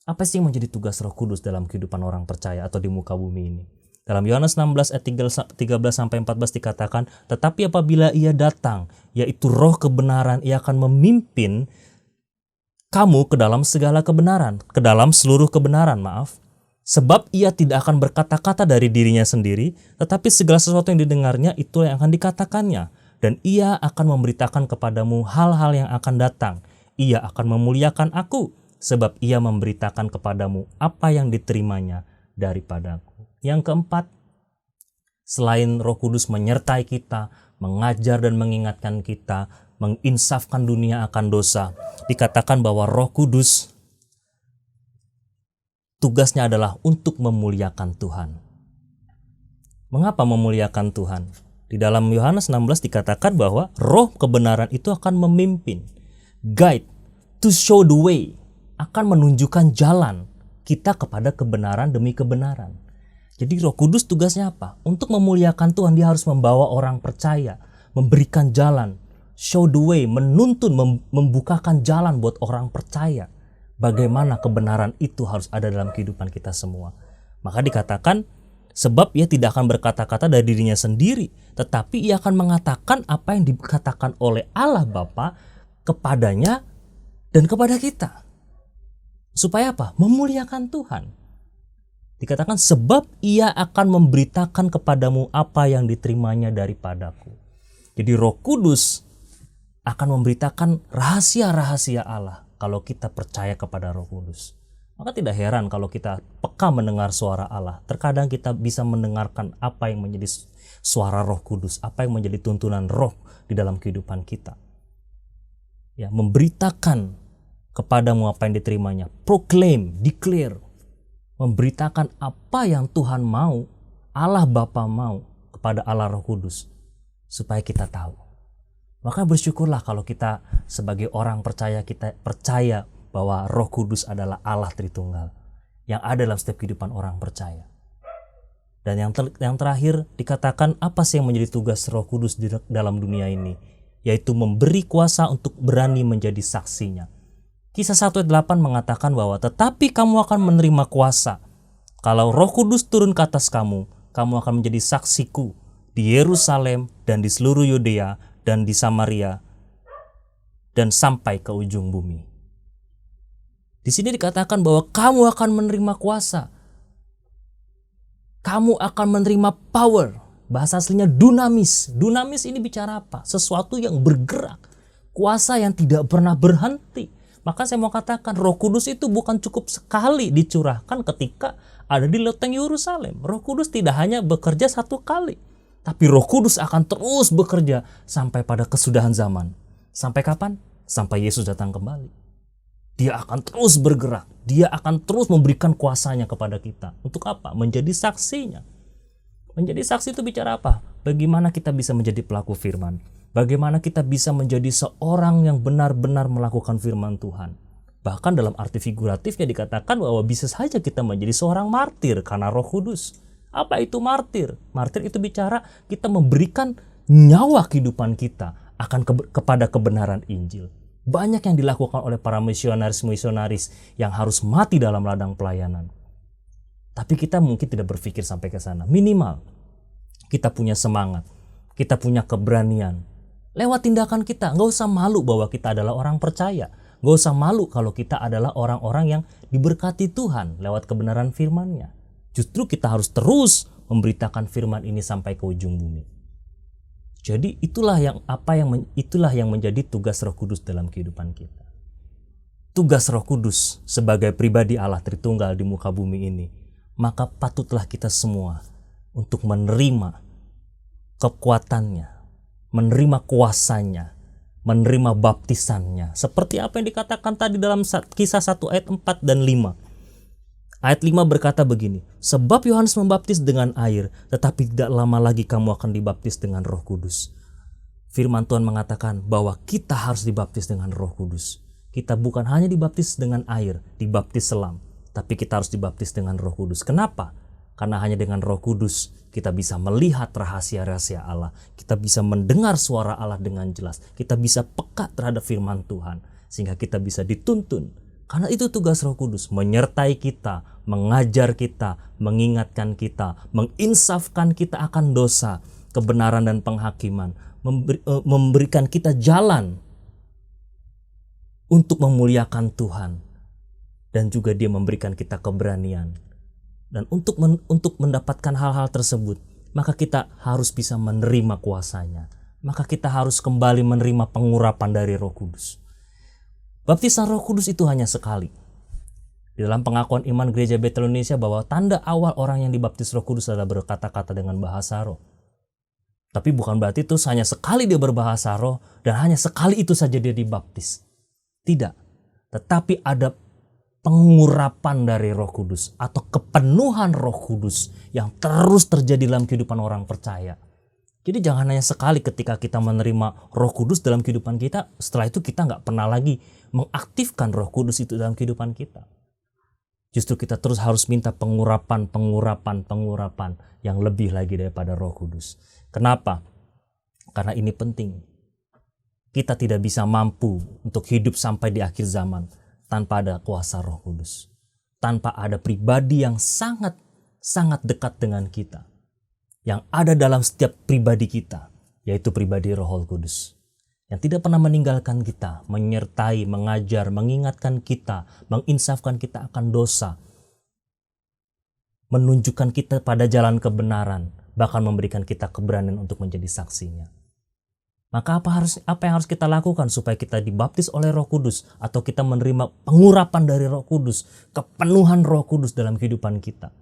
apa sih yang menjadi tugas Roh Kudus dalam kehidupan orang percaya atau di muka bumi ini? Dalam Yohanes 16 ayat 13-14 dikatakan, tetapi apabila ia datang, yaitu roh kebenaran, ia akan memimpin kamu ke dalam segala kebenaran, ke dalam seluruh kebenaran, Sebab ia tidak akan berkata-kata dari dirinya sendiri, tetapi segala sesuatu yang didengarnya itu yang akan dikatakannya. Dan ia akan memberitakan kepadamu hal-hal yang akan datang. Ia akan memuliakan aku, sebab ia memberitakan kepadamu apa yang diterimanya daripadaku. Yang keempat, selain Roh Kudus menyertai kita, mengajar dan mengingatkan kita, menginsafkan dunia akan dosa, dikatakan bahwa Roh Kudus tugasnya adalah untuk memuliakan Tuhan. Mengapa memuliakan Tuhan? Di dalam Yohanes 16 dikatakan bahwa roh kebenaran itu akan memimpin, guide, to show the way, akan menunjukkan jalan kita kepada kebenaran demi kebenaran. Jadi Roh Kudus tugasnya apa? Untuk memuliakan Tuhan, dia harus membawa orang percaya, memberikan jalan, show the way, menuntun, membukakan jalan buat orang percaya. Bagaimana kebenaran itu harus ada dalam kehidupan kita semua. Maka dikatakan, sebab ia tidak akan berkata-kata dari dirinya sendiri, tetapi ia akan mengatakan apa yang dikatakan oleh Allah Bapa kepadanya dan kepada kita. Supaya apa? Memuliakan Tuhan. Dikatakan sebab ia akan memberitakan kepadamu apa yang diterimanya daripadaku. Jadi Roh Kudus akan memberitakan rahasia-rahasia Allah kalau kita percaya kepada Roh Kudus. Maka tidak heran kalau kita peka mendengar suara Allah. Terkadang kita bisa mendengarkan apa yang menjadi suara Roh Kudus, apa yang menjadi tuntunan Roh di dalam kehidupan kita. Ya, memberitakan kepadamu apa yang diterimanya, proclaim, declare, memberitakan apa yang Tuhan mau, Allah Bapa mau kepada Allah Roh Kudus, supaya kita tahu. Maka bersyukurlah kalau kita sebagai orang percaya, kita percaya bahwa Roh Kudus adalah Allah Tritunggal yang ada dalam setiap kehidupan orang percaya. Dan yang terakhir dikatakan apa sih yang menjadi tugas Roh Kudus di dalam dunia ini, yaitu memberi kuasa untuk berani menjadi saksinya. Kisah 1 ayat 8 mengatakan bahwa tetapi kamu akan menerima kuasa. Kalau Roh Kudus turun ke atas kamu, kamu akan menjadi saksiku di Yerusalem dan di seluruh Yudea dan di Samaria dan sampai ke ujung bumi. Di sini dikatakan bahwa kamu akan menerima kuasa. Kamu akan menerima power. Bahasa aslinya dunamis. Dunamis ini bicara apa? Sesuatu yang bergerak. Kuasa yang tidak pernah berhenti. Maka saya mau katakan Roh Kudus itu bukan cukup sekali dicurahkan ketika ada di loteng Yerusalem. Roh Kudus tidak hanya bekerja satu kali. Tapi Roh Kudus akan terus bekerja sampai pada kesudahan zaman. Sampai kapan? Sampai Yesus datang kembali. Dia akan terus bergerak. Dia akan terus memberikan kuasanya kepada kita. Untuk apa? Menjadi saksinya. Menjadi saksi itu bicara apa? Bagaimana kita bisa menjadi pelaku firman? Bagaimana kita bisa menjadi seorang yang benar-benar melakukan firman Tuhan? Bahkan dalam arti figuratifnya dikatakan bahwa bisa saja kita menjadi seorang martir karena Roh Kudus. Apa itu martir? Martir itu bicara kita memberikan nyawa kehidupan kita akan kepada kebenaran Injil. Banyak yang dilakukan oleh para misionaris-misionaris yang harus mati dalam ladang pelayanan. Tapi kita mungkin tidak berpikir sampai ke sana. Minimal kita punya semangat, kita punya keberanian. Lewat tindakan kita, nggak usah malu bahwa kita adalah orang percaya. Gak usah malu kalau kita adalah orang-orang yang diberkati Tuhan lewat kebenaran firman-Nya. Justru kita harus terus memberitakan firman ini sampai ke ujung bumi. Jadi itulah yang menjadi tugas Roh Kudus dalam kehidupan kita. Tugas Roh Kudus sebagai pribadi Allah Tritunggal di muka bumi ini, maka patutlah kita semua untuk menerima kekuatannya, menerima kuasanya, menerima baptisannya. Seperti apa yang dikatakan tadi dalam Kisah 1 ayat 4 dan 5. Ayat 5 berkata begini, sebab Yohanes membaptis dengan air, tetapi tidak lama lagi kamu akan dibaptis dengan Roh Kudus. Firman Tuhan mengatakan bahwa kita harus dibaptis dengan Roh Kudus. Kita bukan hanya dibaptis dengan air, dibaptis selam, tapi kita harus dibaptis dengan Roh Kudus. Kenapa? Karena hanya dengan Roh Kudus kita bisa melihat rahasia-rahasia Allah. Kita bisa mendengar suara Allah dengan jelas. Kita bisa peka terhadap firman Tuhan. Sehingga kita bisa dituntun. Karena itu tugas Roh Kudus. Menyertai kita, mengajar kita, mengingatkan kita, menginsafkan kita akan dosa, kebenaran dan penghakiman. Memberikan kita jalan untuk memuliakan Tuhan. Dan juga Dia memberikan kita keberanian. Dan untuk mendapatkan hal-hal tersebut, maka kita harus bisa menerima kuasanya. Maka kita harus kembali menerima pengurapan dari Roh Kudus. Baptisan Roh Kudus itu hanya sekali. Di dalam pengakuan iman Gereja Betel Indonesia bahwa tanda awal orang yang dibaptis Roh Kudus adalah berkata-kata dengan bahasa roh. Tapi bukan berarti itu hanya sekali dia berbahasa roh dan hanya sekali itu saja dia dibaptis. Tidak. Tetapi ada pengurapan dari Roh Kudus atau kepenuhan Roh Kudus yang terus terjadi dalam kehidupan orang percaya. Jadi jangan hanya sekali ketika kita menerima Roh Kudus dalam kehidupan kita, setelah itu kita nggak pernah lagi mengaktifkan Roh Kudus itu dalam kehidupan kita. Justru kita terus harus minta pengurapan yang lebih lagi daripada Roh Kudus. Kenapa? Karena ini penting. Kita tidak bisa mampu untuk hidup sampai di akhir zaman tanpa ada kuasa Roh Kudus. Tanpa ada pribadi yang sangat dekat dengan kita. Yang ada dalam setiap pribadi kita. Yaitu pribadi Roh Kudus. Yang tidak pernah meninggalkan kita. Menyertai, mengajar, mengingatkan kita. Menginsafkan kita akan dosa. Menunjukkan kita pada jalan kebenaran. Bahkan memberikan kita keberanian untuk menjadi saksinya. Maka apa yang harus kita lakukan supaya kita dibaptis oleh Roh Kudus atau kita menerima pengurapan dari Roh Kudus, kepenuhan Roh Kudus dalam kehidupan kita?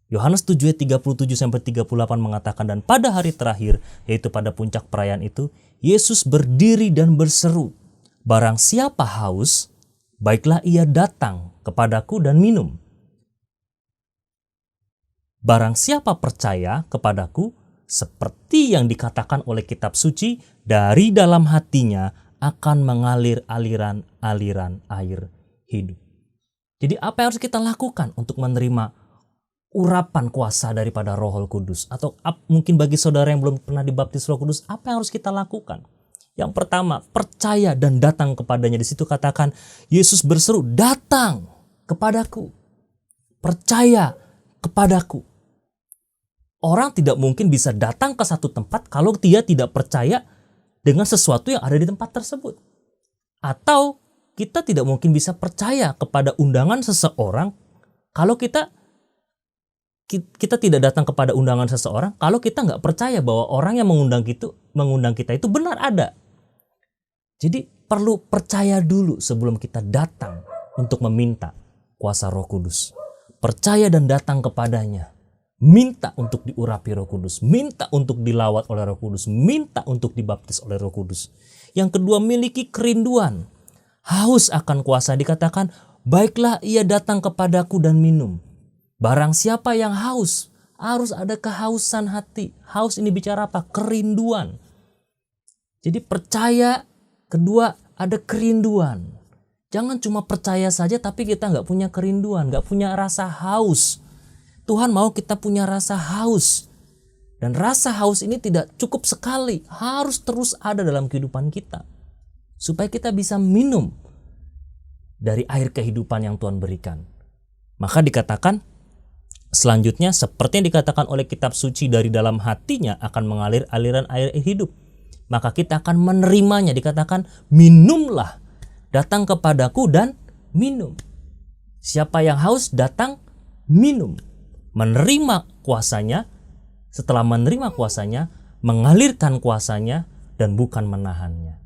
Yohanes 7 ayat 37-38 mengatakan, dan pada hari terakhir, yaitu pada puncak perayaan itu, Yesus berdiri dan berseru, barang siapa haus, baiklah ia datang kepadaku dan minum. Barang siapa percaya kepadaku, seperti yang dikatakan oleh kitab suci, dari dalam hatinya akan mengalir aliran air hidup. Jadi apa yang harus kita lakukan untuk menerima urapan kuasa daripada Roh Kudus? Atau mungkin bagi saudara yang belum pernah dibaptis Roh Kudus, apa yang harus kita lakukan? Yang pertama, percaya dan datang kepadanya. Di situ katakan Yesus berseru, datang kepadaku. Percaya kepadaku. Orang tidak mungkin bisa datang ke satu tempat kalau dia tidak percaya dengan sesuatu yang ada di tempat tersebut. Atau kita tidak mungkin bisa percaya kepada undangan seseorang kalau kita tidak datang kepada undangan seseorang kalau kita nggak percaya bahwa orang yang mengundang kita itu benar ada. Jadi perlu percaya dulu sebelum kita datang untuk meminta kuasa Roh Kudus. Percaya dan datang kepadanya. Minta untuk diurapi Roh Kudus, minta untuk dilawat oleh Roh Kudus, minta untuk dibaptis oleh Roh Kudus. Yang kedua, miliki kerinduan, haus akan kuasa. Dikatakan, baiklah ia datang kepadaku dan minum. Barang siapa yang haus, harus ada kehausan hati. Haus ini bicara apa? Kerinduan. Jadi percaya, kedua ada kerinduan. Jangan cuma percaya saja tapi kita nggak punya kerinduan, nggak punya rasa haus. Tuhan mau kita punya rasa haus. Dan rasa haus ini tidak cukup sekali. Harus terus ada dalam kehidupan kita. Supaya kita bisa minum dari air kehidupan yang Tuhan berikan. Maka dikatakan selanjutnya seperti yang dikatakan oleh kitab suci, dari dalam hatinya akan mengalir aliran air hidup. Maka kita akan menerimanya. Dikatakan minumlah datang kepadaku dan minum. Siapa yang haus datang minum. Menerima kuasanya, setelah menerima kuasanya, mengalirkan kuasanya dan bukan menahannya.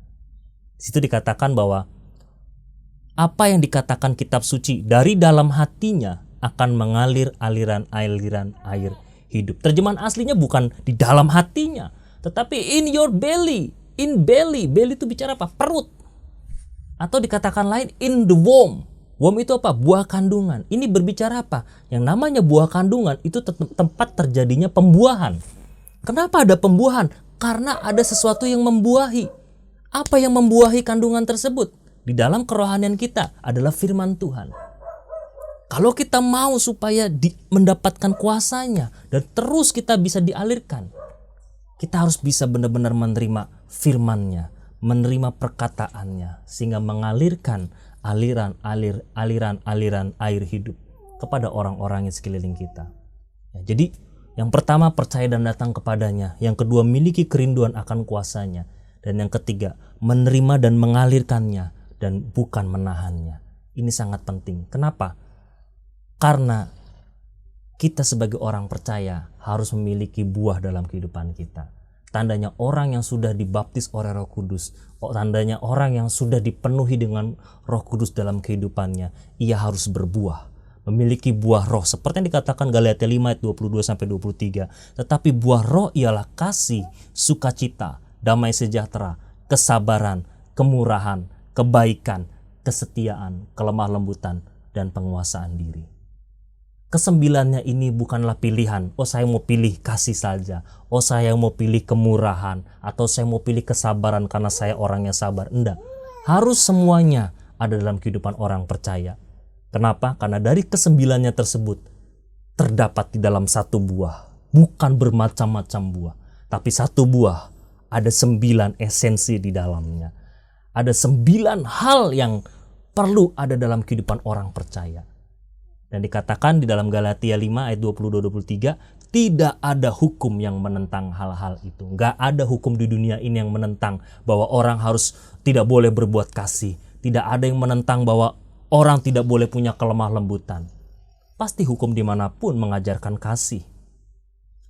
Di situ dikatakan bahwa apa yang dikatakan kitab suci, dari dalam hatinya akan mengalir aliran-aliran air hidup. Terjemahan aslinya bukan di dalam hatinya, tetapi in your belly. In belly. Belly itu bicara apa? Perut. Atau dikatakan lain, in the womb. Womb itu apa? Buah kandungan. Ini berbicara apa? Yang namanya buah kandungan itu tempat terjadinya pembuahan. Kenapa ada pembuahan? Karena ada sesuatu yang membuahi. Apa yang membuahi kandungan tersebut? Di dalam kerohanian kita adalah firman Tuhan. Kalau kita mau supaya mendapatkan kuasanya dan terus kita bisa dialirkan, kita harus bisa benar-benar menerima firman-Nya, menerima perkataannya, sehingga mengalirkan aliran-aliran air hidup kepada orang-orang yang sekeliling kita. Ya, jadi yang pertama percaya dan datang kepadanya, yang kedua miliki kerinduan akan kuasanya, dan yang ketiga menerima dan mengalirkannya dan bukan menahannya. Ini sangat penting. Kenapa? Karena kita sebagai orang percaya harus memiliki buah dalam kehidupan kita. Tandanya orang yang sudah dibaptis oleh Roh Kudus, tandanya orang yang sudah dipenuhi dengan Roh Kudus dalam kehidupannya, ia harus berbuah, memiliki buah roh seperti yang dikatakan Galatia 5 ayat 22-23. Tetapi buah roh ialah kasih, sukacita, damai sejahtera, kesabaran, kemurahan, kebaikan, kesetiaan, kelemah lembutan, dan penguasaan diri. Kesembilannya ini bukanlah pilihan. Oh, saya mau pilih kasih saja. Oh, saya mau pilih kemurahan. Atau saya mau pilih kesabaran karena saya orangnya sabar. Enggak. Harus semuanya ada dalam kehidupan orang percaya. Kenapa? Karena dari kesembilannya tersebut terdapat di dalam satu buah. Bukan bermacam-macam buah. Tapi satu buah. Ada 9 esensi di dalamnya. Ada 9 hal yang perlu ada dalam kehidupan orang percaya. Dan dikatakan di dalam Galatia 5 ayat 22-23, tidak ada hukum yang menentang hal-hal itu. Nggak ada hukum di dunia ini yang menentang bahwa orang harus tidak boleh berbuat kasih. Tidak ada yang menentang bahwa orang tidak boleh punya kelemah lembutan. Pasti hukum dimanapun mengajarkan kasih.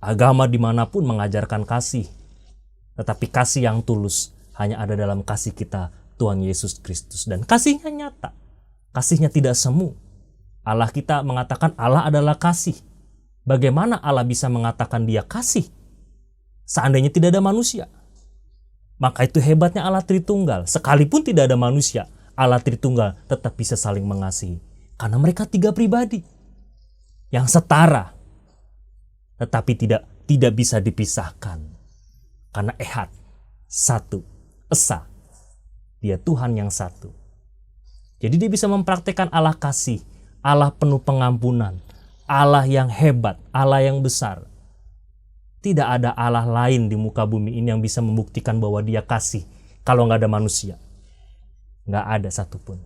Agama dimanapun mengajarkan kasih. Tetapi kasih yang tulus hanya ada dalam kasih kita, Tuhan Yesus Kristus. Dan kasihnya nyata. Kasihnya tidak semu. Allah kita mengatakan Allah adalah kasih. Bagaimana Allah bisa mengatakan dia kasih seandainya tidak ada manusia? Maka itu hebatnya Allah Tritunggal. Sekalipun tidak ada manusia, Allah Tritunggal tetap bisa saling mengasihi. Karena mereka 3 pribadi yang setara, tetapi tidak bisa dipisahkan. Karena ehad, satu, esa. Dia Tuhan yang satu. Jadi dia bisa mempraktekkan Allah kasih, Allah penuh pengampunan, Allah yang hebat, Allah yang besar. Tidak ada Allah lain di muka bumi ini yang bisa membuktikan bahwa dia kasih kalau nggak ada manusia. Nggak ada satupun.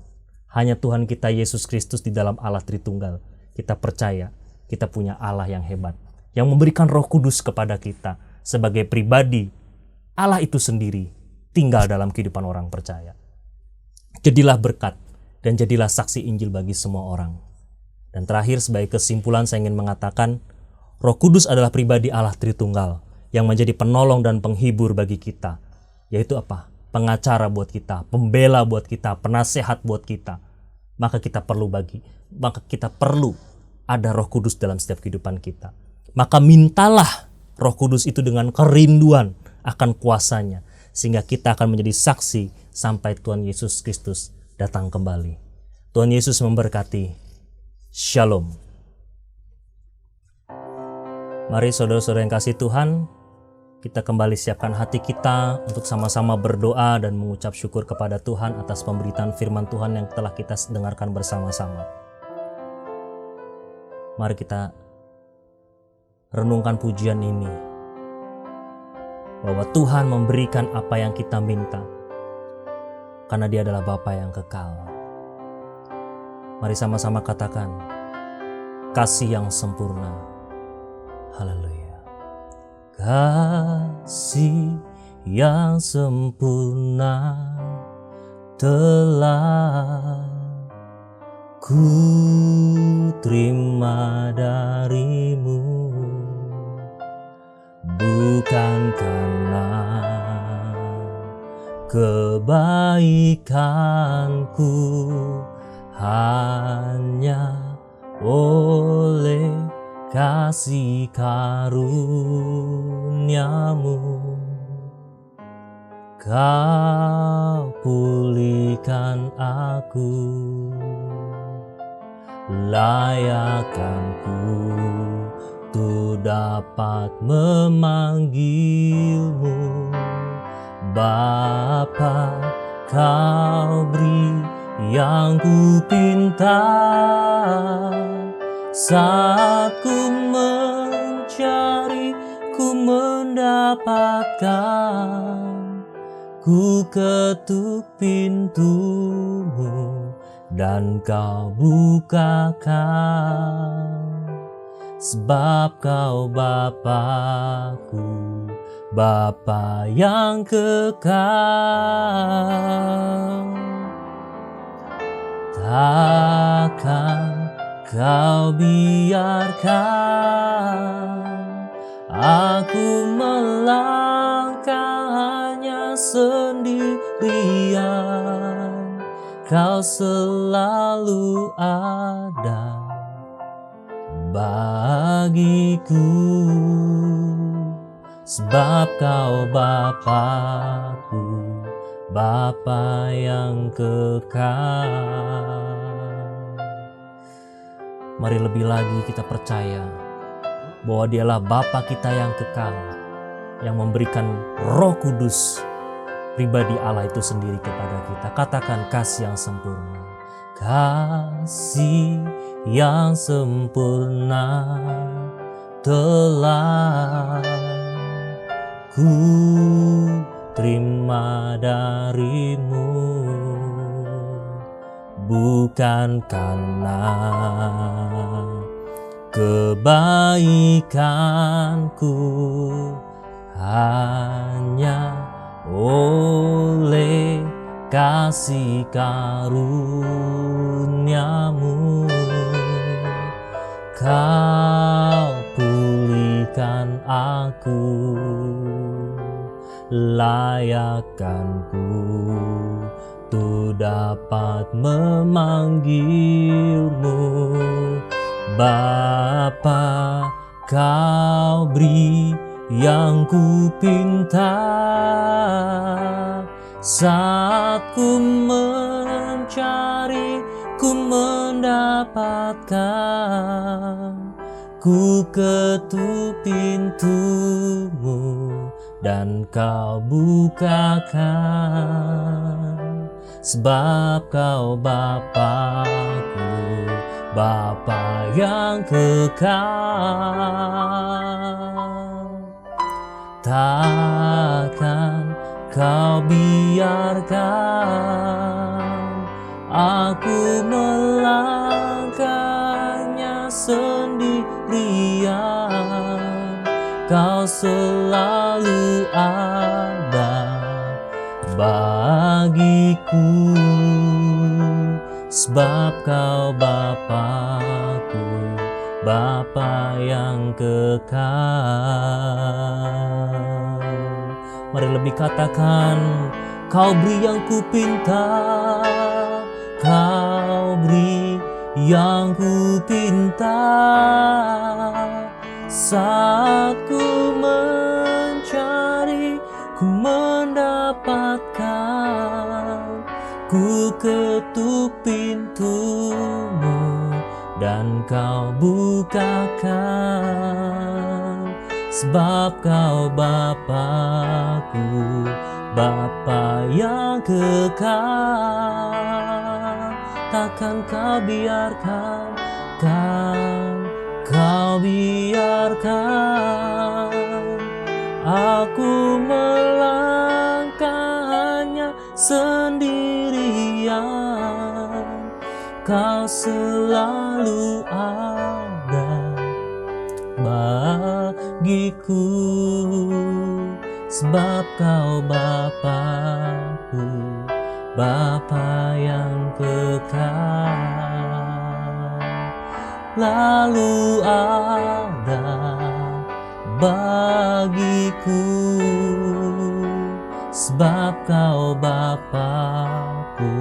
Hanya Tuhan kita Yesus Kristus di dalam Allah Tritunggal. Kita percaya kita punya Allah yang hebat, yang memberikan Roh Kudus kepada kita sebagai pribadi. Allah itu sendiri tinggal dalam kehidupan orang percaya. Jadilah berkat dan jadilah saksi Injil bagi semua orang. Dan terakhir sebagai kesimpulan saya ingin mengatakan, Roh Kudus adalah pribadi Allah Tritunggal yang menjadi penolong dan penghibur bagi kita. Yaitu apa? Pengacara buat kita, pembela buat kita, penasehat buat kita. Maka kita perlu ada Roh Kudus dalam setiap kehidupan kita. Maka mintalah Roh Kudus itu dengan kerinduan akan kuasanya, sehingga kita akan menjadi saksi sampai Tuhan Yesus Kristus datang kembali. Tuhan Yesus memberkati. Shalom. Mari saudara-saudara yang kasih Tuhan, kita kembali siapkan hati kita untuk sama-sama berdoa dan mengucap syukur kepada Tuhan atas pemberitaan firman Tuhan yang telah kita dengarkan bersama-sama. Mari kita renungkan pujian ini, bahwa Tuhan memberikan apa yang kita minta, karena Dia adalah Bapa yang kekal. Mari sama-sama katakan, kasih yang sempurna. Haleluya. Kasih yang sempurna, telah ku terima darimu, bukan karena kebaikanku, hanya oleh kasih karuniamu Kau pulihkan aku, layakkanku tu dapat memanggilmu Bapa. Kau beri yang ku pinta, saat ku mencari, ku mendapatkan. Ku ketuk pintumu dan kau bukakan, sebab kau Bapa-Ku, Bapa yang kekal. Takkan kau biarkan aku melangkah hanya sendirian. Kau selalu ada bagiku, sebab kau Bapa-Ku, Bapa yang kekal. Mari lebih lagi kita percaya bahwa Dialah Bapa kita yang kekal, yang memberikan Roh Kudus, pribadi Allah itu sendiri kepada kita. Katakan kasih yang sempurna. Kasih yang sempurna telah ku terima darimu, bukan karena kebaikanku, hanya oleh kasih karuniamu Kau pulihkan aku, layakkanku tu dapat memanggilmu Bapa. Kau beri yang ku pinta, saat ku mencari, ku mendapatkan. Ku ketuk pintumu dan kau bukakan, sebab kau Bapa-Ku, Bapa yang kekal. Takkan kau biarkan aku melangkahnya sendirian. Kau selalu ada bagiku, sebab kau Bapa-Ku, Bapa yang kekal. Mari lebih katakan, kau beri yang ku pinta, kau beri yang ku pinta, saat ku mencari, ku mendapatkan. Ku ketuk pintumu dan kau bukakan, sebab kau Bapa-Ku, Bapa yang kekal. Takkan kau biarkan, kan kau biarkan aku melangkah hanya sendirian. Kau selalu ada bagiku, sebab kau Bapa-Ku, Bapa yang kekal, lalu ada bagiku, sebab Kau Bapa-Ku,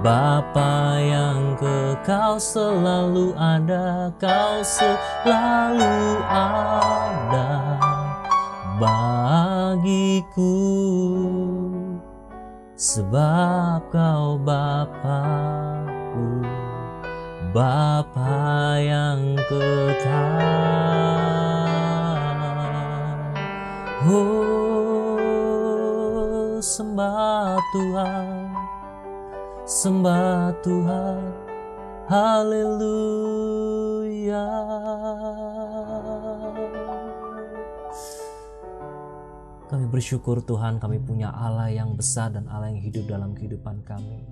Bapa yang kekal, selalu ada, Kau selalu ada bagiku, sebab Kau Bapa-Ku, Bapa yang kekal. Oh, sembah Tuhan, sembah Tuhan, haleluya. Kami bersyukur Tuhan, kami punya Allah yang besar dan Allah yang hidup dalam kehidupan kami.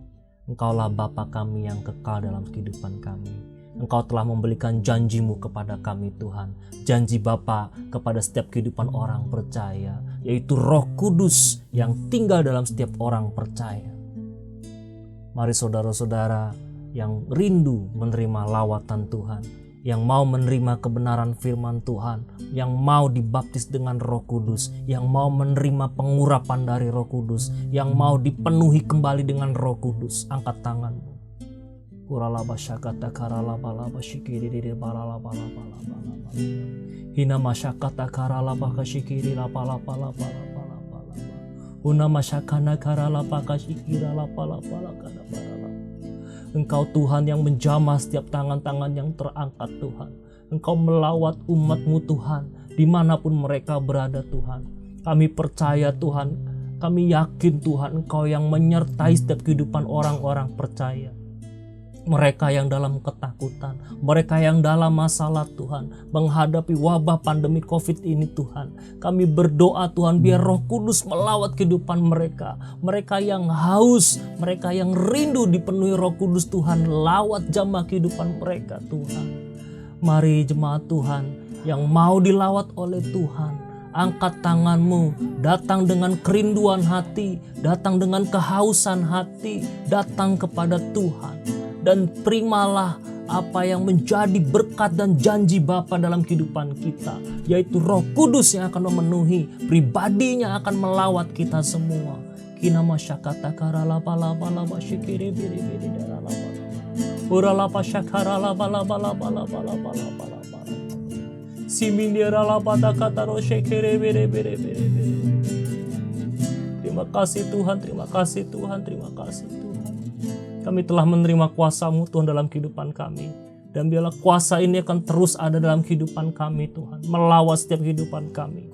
Engkaulah Bapa kami yang kekal dalam kehidupan kami. Engkau telah memberikan janji-Mu kepada kami Tuhan. Janji Bapa kepada setiap kehidupan orang percaya, yaitu Roh Kudus yang tinggal dalam setiap orang percaya. Mari saudara-saudara yang rindu menerima lawatan Tuhan, yang mau menerima kebenaran firman Tuhan, yang mau dibaptis dengan Roh Kudus, yang mau menerima pengurapan dari Roh Kudus, yang mau dipenuhi kembali dengan Roh Kudus, angkat tanganmu. Kuralaba syakata karalaba laba shikiri di balaba laba laba laba. Hina masyakata karalaba kashikiri laba laba laba laba laba laba. Una masyakana karalaba kashikira laba laba laba laba. Engkau Tuhan yang menjamah setiap tangan-tangan yang terangkat Tuhan. Engkau melawat umat-Mu Tuhan, dimanapun mereka berada Tuhan. Kami percaya Tuhan, kami yakin Tuhan Engkau yang menyertai setiap kehidupan orang-orang percaya. Mereka yang dalam ketakutan, mereka yang dalam masalah Tuhan, menghadapi wabah pandemi COVID ini Tuhan. Kami berdoa Tuhan, biar Roh Kudus melawat kehidupan mereka. Mereka yang haus, mereka yang rindu dipenuhi Roh Kudus Tuhan, lawat jamah kehidupan mereka Tuhan. Mari jemaat Tuhan yang mau dilawat oleh Tuhan, angkat tanganmu, datang dengan kerinduan hati, datang dengan kehausan hati, datang kepada Tuhan. Dan terimalah apa yang menjadi berkat dan janji Bapa dalam kehidupan kita, yaitu Roh Kudus yang akan memenuhi, pribadinya akan melawat kita semua. Kina masyakata karalaba laba laba shikiri biri biri daralaba. Uralapa syakara laba laba laba laba laba laba laba. Simindira laba takataro shikiri biri biri biri biri. Terima kasih Tuhan, terima kasih Tuhan, terima kasih Tuhan. Kami telah menerima kuasa-Mu Tuhan dalam kehidupan kami. Dan biarlah kuasa ini akan terus ada dalam kehidupan kami Tuhan. Melawat setiap kehidupan kami.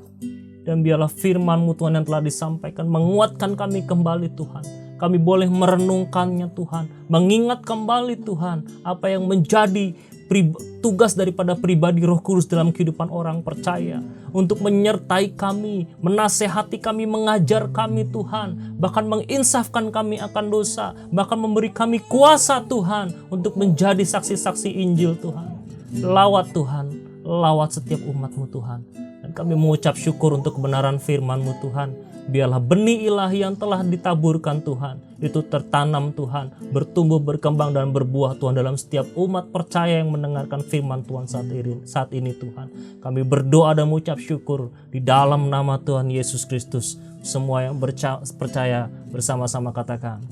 Dan biarlah firman-Mu Tuhan yang telah disampaikan menguatkan kami kembali Tuhan. Kami boleh merenungkannya Tuhan. Mengingat kembali Tuhan apa yang menjadi tugas daripada pribadi Roh Kudus dalam kehidupan orang percaya. Untuk menyertai kami, menasehati kami, mengajar kami Tuhan. Bahkan menginsafkan kami akan dosa. Bahkan memberi kami kuasa Tuhan untuk menjadi saksi-saksi Injil Tuhan. Lawat Tuhan, lawat setiap umat-Mu Tuhan. Dan kami mengucap syukur untuk kebenaran firman-Mu Tuhan. Biarlah benih ilahi yang telah ditaburkan Tuhan, itu tertanam Tuhan, bertumbuh, berkembang dan berbuah Tuhan dalam setiap umat percaya yang mendengarkan firman Tuhan saat ini Tuhan. Kami berdoa dan mengucap syukur di dalam nama Tuhan Yesus Kristus. Semua yang percaya bersama-sama katakan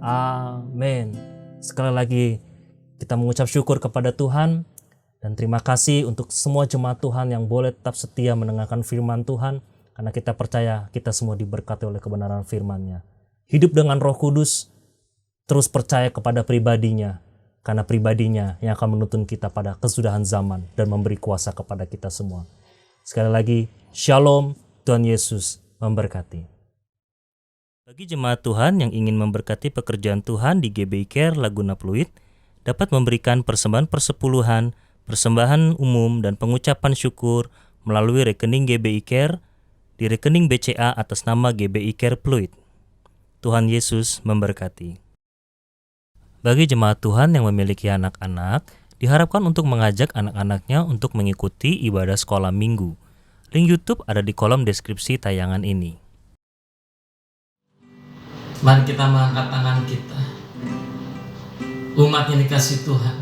amin. Sekali lagi kita mengucap syukur kepada Tuhan dan terima kasih untuk semua jemaat Tuhan yang boleh tetap setia mendengarkan firman Tuhan. Karena kita percaya kita semua diberkati oleh kebenaran firman-Nya. Hidup dengan Roh Kudus, terus percaya kepada pribadinya. Karena pribadinya yang akan menuntun kita pada kesudahan zaman dan memberi kuasa kepada kita semua. Sekali lagi, Shalom, Tuhan Yesus memberkati. Bagi jemaat Tuhan yang ingin memberkati pekerjaan Tuhan di GBI Care Laguna Pluit, dapat memberikan persembahan persepuluhan, persembahan umum, dan pengucapan syukur melalui rekening GBI Care di rekening BCA atas nama GBI Care Pluit. Tuhan Yesus memberkati. Bagi jemaat Tuhan yang memiliki anak-anak, diharapkan untuk mengajak anak-anaknya untuk mengikuti ibadah sekolah minggu. Link YouTube ada di kolom deskripsi tayangan ini. Mari kita mengangkat tangan kita. Umat yang dikasih Tuhan,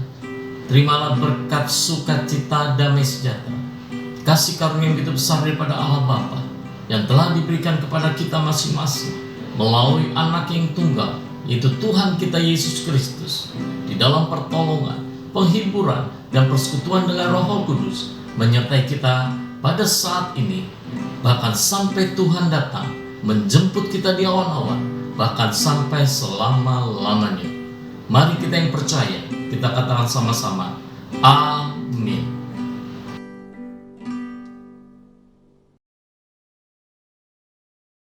terimalah berkat sukacita damai sejahtera, kasih karunia yang begitu besar daripada Allah Bapa yang telah diberikan kepada kita masing-masing melalui anak yang tunggal, yaitu Tuhan kita Yesus Kristus, di dalam pertolongan, penghiburan, dan persekutuan dengan Roh Kudus menyertai kita pada saat ini, bahkan sampai Tuhan datang menjemput kita di awan-awan, bahkan sampai selama-lamanya. Mari kita yang percaya, kita katakan sama-sama, Amin.